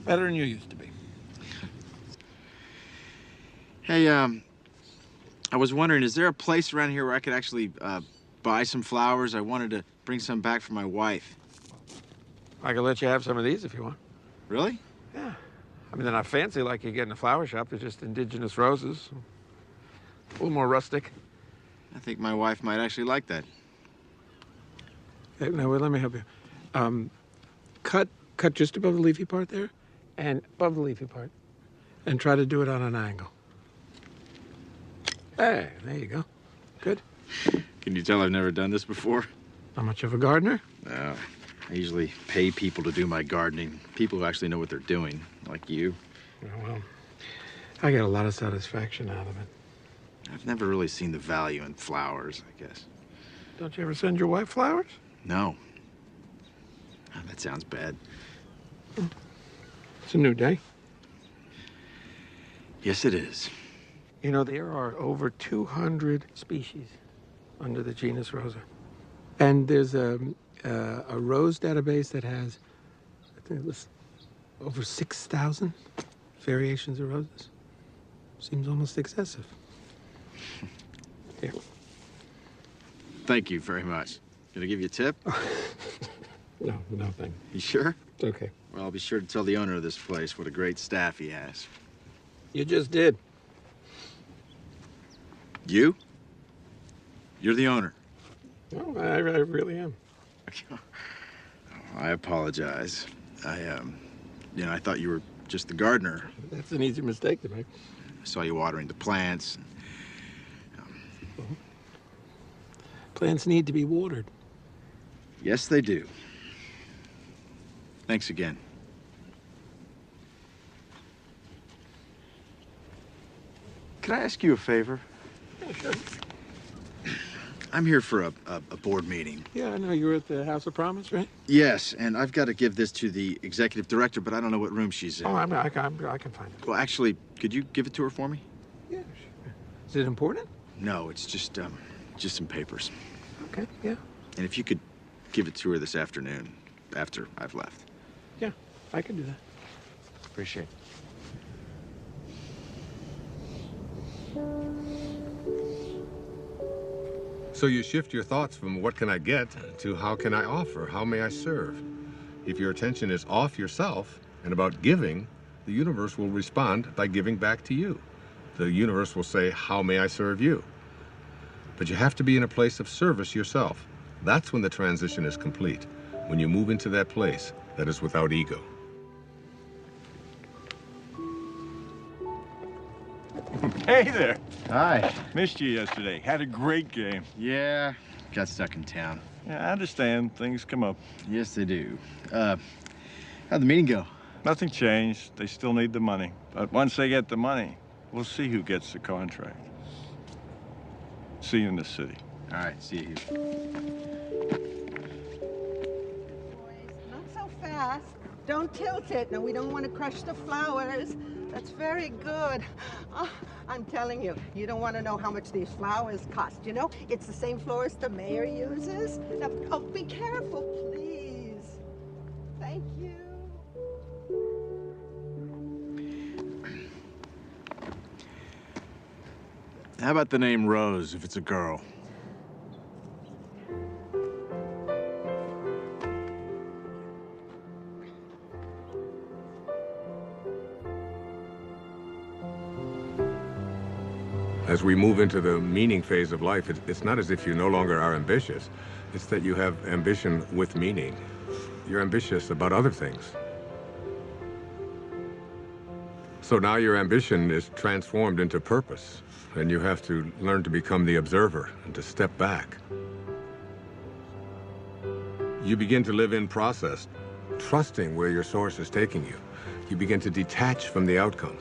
Speaker 19: better than you used to be.
Speaker 4: Hey, I was wondering, is there a place around here where I could actually buy some flowers? I wanted to bring some back for my wife.
Speaker 19: I can let you have some of these if you want.
Speaker 4: Really?
Speaker 19: Yeah. I mean, they're not fancy like you get in a flower shop. They're just indigenous roses. A little more rustic.
Speaker 4: I think my wife might actually like that.
Speaker 19: Hey, now, wait, let me help you. Cut just above the leafy part there, and above the leafy part, and try to do it on an angle. Hey, there you go. Good.
Speaker 4: Can you tell I've never done this before?
Speaker 19: Not much of a gardener?
Speaker 4: No. I usually pay people to do my gardening. People who actually know what they're doing, like you.
Speaker 19: Oh, well, I get a lot of satisfaction out of it.
Speaker 4: I've never really seen the value in flowers, I guess.
Speaker 19: Don't you ever send your wife flowers?
Speaker 4: No. Oh, that sounds bad.
Speaker 19: It's a new day.
Speaker 4: Yes, it is.
Speaker 19: You know, there are over 200 species under the genus Rosa. And there's a rose database that has, I think it was over 6,000 variations of roses. Seems almost excessive. Here.
Speaker 4: Thank you very much. Can I give you a tip?
Speaker 19: No, thank you.
Speaker 4: You sure?
Speaker 19: It's okay.
Speaker 4: Well, I'll be sure to tell the owner of this place what a great staff he has.
Speaker 19: You just did.
Speaker 4: You? You're the owner.
Speaker 19: No, I really am.
Speaker 4: I apologize. I thought you were just the gardener.
Speaker 19: That's an easy mistake to make.
Speaker 4: I saw you watering the plants.
Speaker 19: Plants need to be watered.
Speaker 4: Yes, they do. Thanks again. Can I ask you a favor?
Speaker 19: Yeah, sure.
Speaker 4: I'm here for a board meeting.
Speaker 19: Yeah, I know. You were at the House of Promise, right?
Speaker 4: Yes, and I've got to give this to the executive director, but I don't know what room she's in.
Speaker 19: Oh, I can find it.
Speaker 4: Well, actually, could you give it to her for me?
Speaker 19: Yeah, sure. Is it important?
Speaker 4: No, it's just some papers.
Speaker 19: Okay, yeah.
Speaker 4: And if you could give it to her this afternoon, after I've left.
Speaker 19: Yeah, I can do that.
Speaker 4: Appreciate it.
Speaker 12: So you shift your thoughts from what can I get to how can I offer, how may I serve? If your attention is off yourself and about giving, the universe will respond by giving back to you. The universe will say, how may I serve you? But you have to be in a place of service yourself. That's when the transition is complete, when you move into that place that is without ego.
Speaker 16: Hey there.
Speaker 21: Hi.
Speaker 16: Missed you yesterday. Had a great game.
Speaker 21: Yeah, got stuck in town.
Speaker 16: Yeah, I understand. Things come up.
Speaker 21: Yes, they do. How'd the meeting go?
Speaker 16: Nothing changed. They still need the money. But once they get the money, we'll see who gets the contract. See you in the city.
Speaker 21: All right, see you.
Speaker 23: Not so fast. Don't tilt it. No, we don't want to crush the flowers. That's very good. Oh, I'm telling you, you don't want to know how much these flowers cost. You know, it's the same florist the mayor uses. Now, oh, be careful, please. Thank you.
Speaker 4: How about the name Rose if it's a girl?
Speaker 12: As we move into the meaning phase of life, it's not as if you no longer are ambitious. It's that you have ambition with meaning. You're ambitious about other things. So now your ambition is transformed into purpose, and you have to learn to become the observer and to step back. You begin to live in process, trusting where your source is taking you. You begin to detach from the outcome.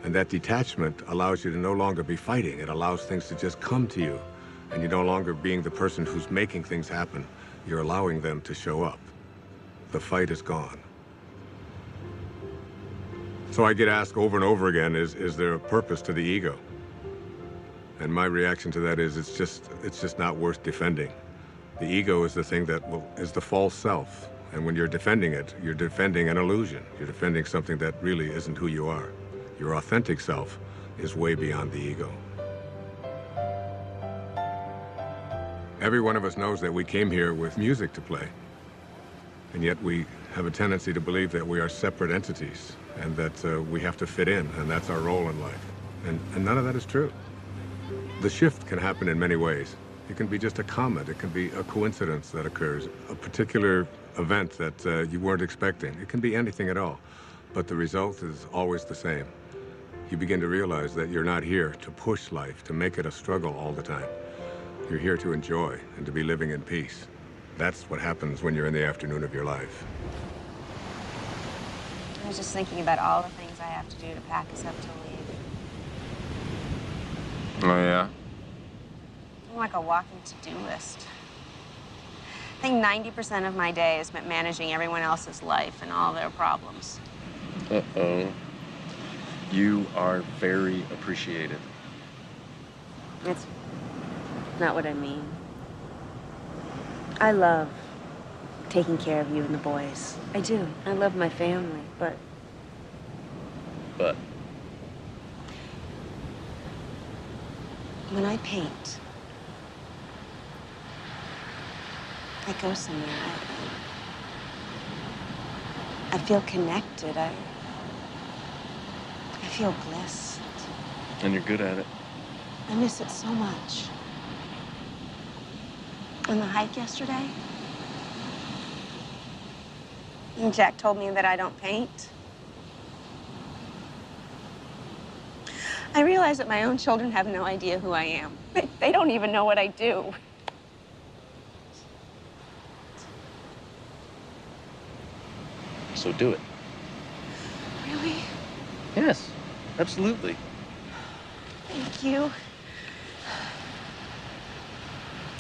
Speaker 12: And that detachment allows you to no longer be fighting. It allows things to just come to you. And you're no longer being the person who's making things happen. You're allowing them to show up. The fight is gone. So I get asked over and over again, is there a purpose to the ego? And my reaction to that is it's just not worth defending. The ego is the thing that is the false self. And when you're defending it, you're defending an illusion. You're defending something that really isn't who you are. Your authentic self is way beyond the ego. Every one of us knows that we came here with music to play. And yet we have a tendency to believe that we are separate entities and that we have to fit in, and that's our role in life. And none of that is true. The shift can happen in many ways. It can be just a comment. It can be a coincidence that occurs, a particular event that you weren't expecting. It can be anything at all. But the result is always the same. You begin to realize that you're not here to push life, to make it a struggle all the time. You're here to enjoy and to be living in peace. That's what happens when you're in the afternoon of your life.
Speaker 24: I was just thinking about all the things I have to do to pack us up to leave.
Speaker 12: Oh, yeah?
Speaker 24: I'm like a walking to-do list. I think 90% of my day is spent managing everyone else's life and all their problems.
Speaker 25: Uh-oh. You are very appreciated.
Speaker 24: It's not what I mean. I love taking care of you and the boys. I do. I love my family, but...
Speaker 25: But?
Speaker 24: When I paint, I go somewhere. I feel connected. I feel blessed.
Speaker 25: And you're good at it.
Speaker 24: I miss it so much. On the hike yesterday, and Jack told me that I don't paint. I realize that my own children have no idea who I am. They don't even know what I do.
Speaker 25: So do it.
Speaker 24: Really?
Speaker 25: Yes, absolutely.
Speaker 24: Thank you.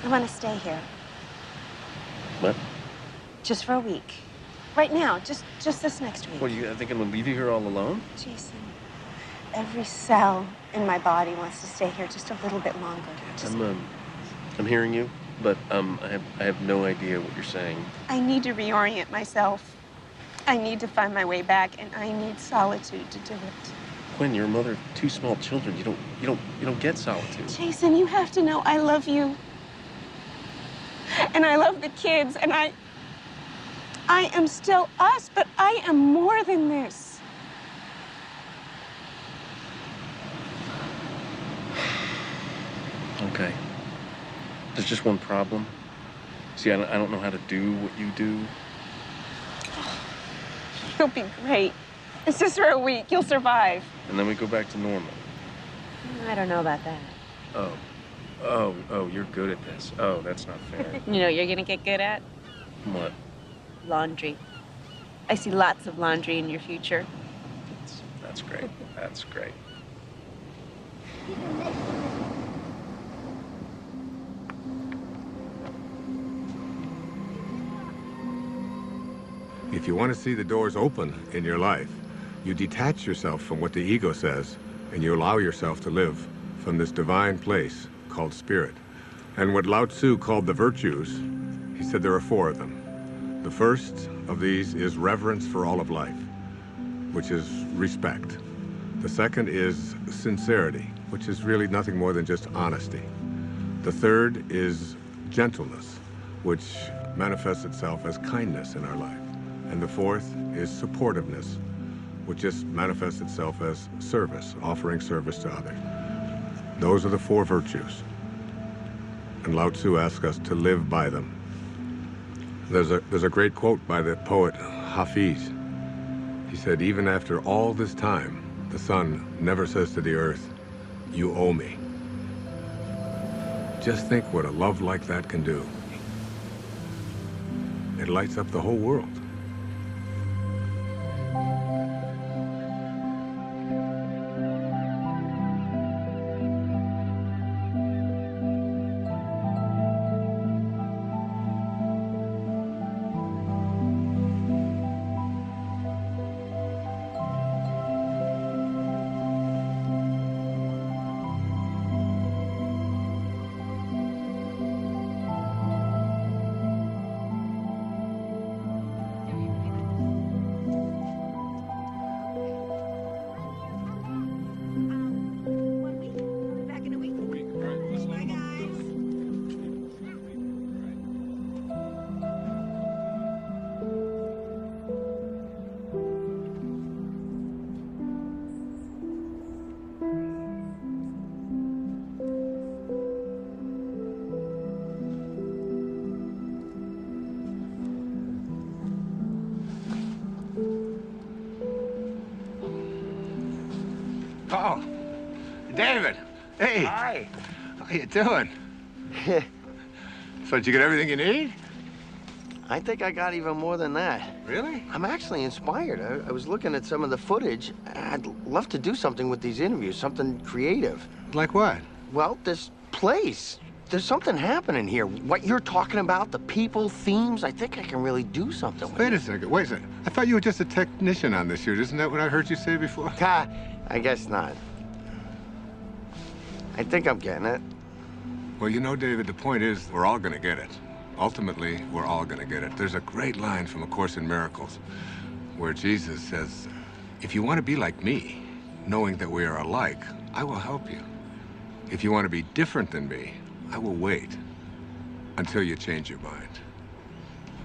Speaker 24: I want to stay here.
Speaker 25: What?
Speaker 24: Just for a week. Right now, just this next week.
Speaker 25: What, you think I'm gonna leave you here all alone?
Speaker 24: Jason, every cell in my body wants to stay here just a little bit longer. Just...
Speaker 25: I'm hearing you, but I have no idea what you're saying.
Speaker 24: I need to reorient myself. I need to find my way back, and I need solitude to do it.
Speaker 25: Quinn, you're a mother of 2 small children. You don't get solitude.
Speaker 24: Jason, you have to know I love you. And I love the kids, and I am still us, but I am more than this.
Speaker 25: Okay. There's just one problem. See, I don't know how to do what you do.
Speaker 24: You'll be great. It's just for a week. You'll survive.
Speaker 25: And then we go back to normal.
Speaker 24: I don't know about that.
Speaker 25: Oh, you're good at this. Oh, that's not fair.
Speaker 24: You know what you're gonna get good at?
Speaker 25: What?
Speaker 24: Laundry. I see lots of laundry in your future.
Speaker 25: That's great. That's great.
Speaker 12: If you want to see the doors open in your life, you detach yourself from what the ego says, and you allow yourself to live from this divine place called spirit. And what Lao Tzu called the virtues, he said there are 4 of them. The first of these is reverence for all of life, which is respect. The second is sincerity, which is really nothing more than just honesty. The third is gentleness, which manifests itself as kindness in our life. And the fourth is supportiveness, which just manifests itself as service, offering service to others. Those are the 4 virtues. And Lao Tzu asks us to live by them. There's a great quote by the poet Hafiz. He said, even after all this time, the sun never says to the earth, you owe me. Just think what a love like that can do. It lights up the whole world. Oh, David. Hey.
Speaker 10: Hi.
Speaker 12: How you doing? So did you get everything you need?
Speaker 10: I think I got even more than that.
Speaker 12: Really?
Speaker 10: I'm actually inspired. I was looking at some of the footage. I'd love to do something with these interviews, something creative.
Speaker 12: Like what?
Speaker 10: Well, this place. There's something happening here. What you're talking about, the people, themes, I think I can really do something with
Speaker 12: Wait a second. I thought you were just a technician on this shoot. Isn't that what I heard you say before?
Speaker 10: I guess not. I think I'm getting it.
Speaker 12: Well, you know, David, the point is we're all going to get it. Ultimately, we're all going to get it. There's a great line from A Course in Miracles where Jesus says, if you want to be like me, knowing that we are alike, I will help you. If you want to be different than me, I will wait until you change your mind.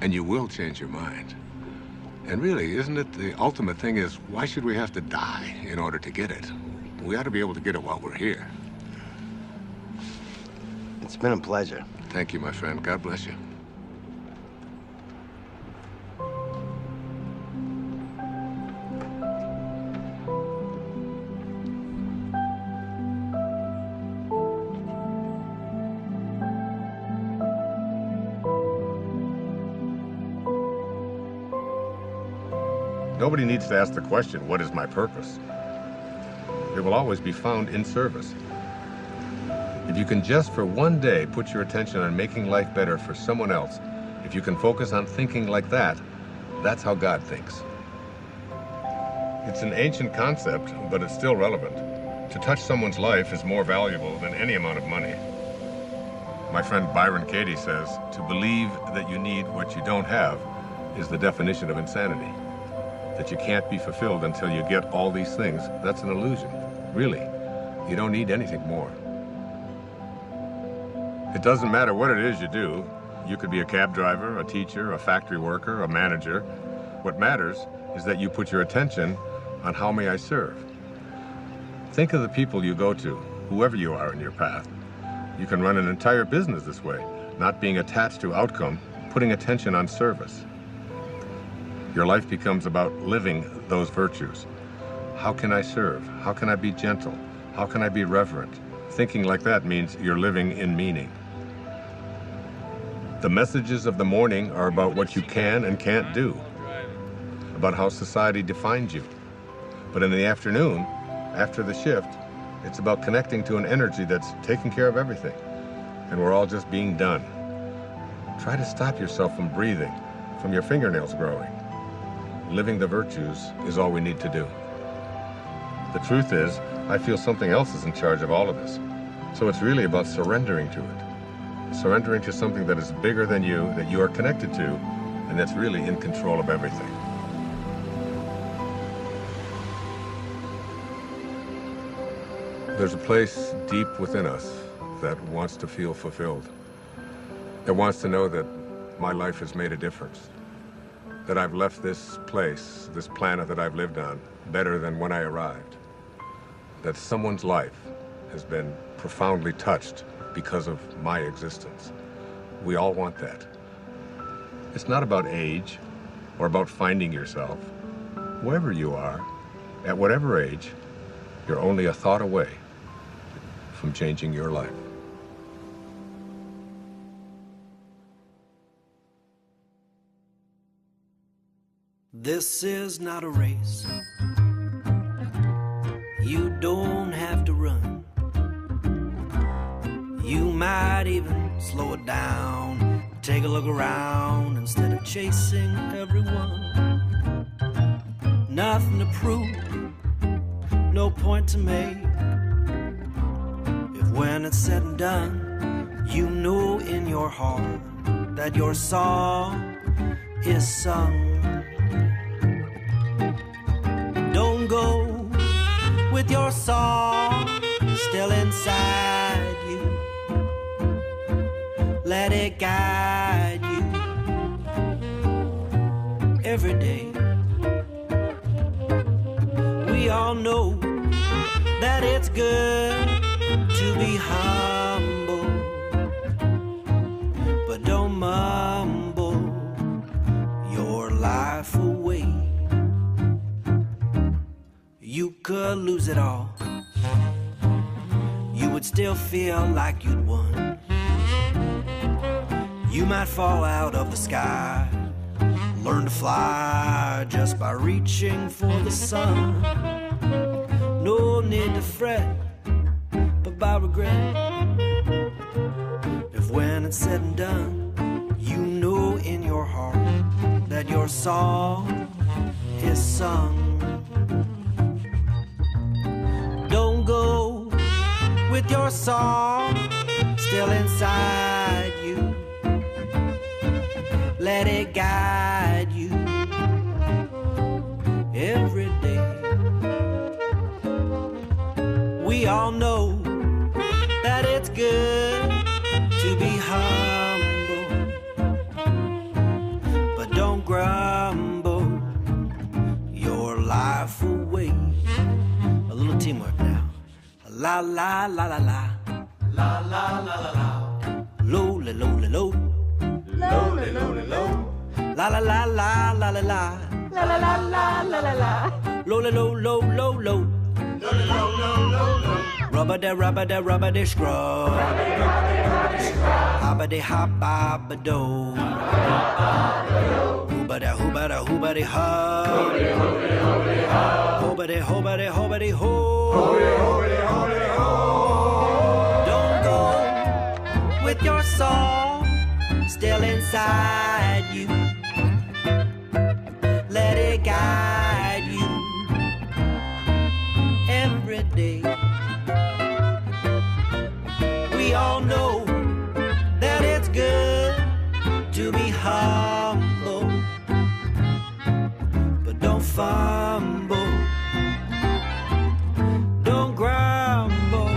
Speaker 12: And you will change your mind. And really, isn't it the ultimate thing is, why should we have to die in order to get it? We ought to be able to get it while we're here.
Speaker 10: It's been a pleasure.
Speaker 12: Thank you, my friend. God bless you. Nobody needs to ask the question, what is my purpose? It will always be found in service. If you can just for one day put your attention on making life better for someone else, if you can focus on thinking like that, that's how God thinks. It's an ancient concept, but it's still relevant. To touch someone's life is more valuable than any amount of money. My friend Byron Katie says, to believe that you need what you don't have is the definition of insanity. That you can't be fulfilled until you get all these things, that's an illusion. Really, you don't need anything more. It doesn't matter what it is you do. You could be a cab driver, a teacher, a factory worker, a manager. What matters is that you put your attention on how may I serve. Think of the people you go to, whoever you are in your path. You can run an entire business this way. not being attached to outcome, putting attention on service. Your life becomes about living those virtues. How can I serve? How can I be gentle? How can I be reverent? Thinking like that means you're living in meaning. The messages of the morning are about what you can and can't do, about how society defines you. But in the afternoon, after the shift, it's about connecting to an energy that's taking care of everything, and we're all just being done. Try to stop yourself from breathing, from your fingernails growing. Living the virtues is all we need to do. The truth is, I feel something else is in charge of all of this. So it's really about surrendering to it. Surrendering to something that is bigger than you, that you are connected to, and that's really in control of everything. There's a place deep within us that wants to feel fulfilled, that wants to know that my life has made a difference, that I've left this place, this planet that I've lived on, better than when I arrived, that someone's life has been profoundly touched because of my existence. We all want that. It's not about age or about finding yourself. Wherever you are, at whatever age, you're only a thought away from changing your life.
Speaker 20: This is not a race. You don't have to run. You might even slow it down, take a look around instead of chasing everyone. Nothing to prove, no point to make. If when it's said and done, you know in your heart that your song is sung. Don't go with your song still inside you. Let it guide you every day. We all know that it's good to be humble, but don't mumble your life away. You could lose it all. You would still feel like you'd won. You might fall out of the sky, learn to fly just by reaching for the sun. No need to fret, but by regret. If when it's said and done, you know in your heart that your song is sung. Don't go with your song still inside you. Let it guide you every day. We all know that it's good to be humble, but don't grumble your life away. A little teamwork now. La la la la la. La la la la la. Low la low la low. Low la low la low. La la la la la la la. La la la la la la la. Low la low low low low. Low la low low low low. Rubber da scrub. Hobba de hobba do. Hooba da hooba da hooba de hub. Hooba de hooba de hooba de ho. Don't go with your song still inside you. Let it guide you every day. We all know that it's good to be humble, but don't fumble, don't grumble,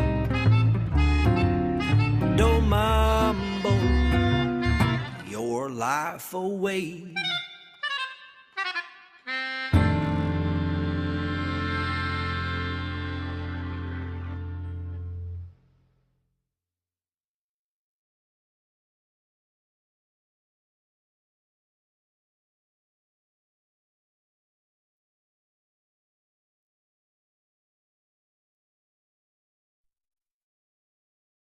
Speaker 20: don't mumble your life away.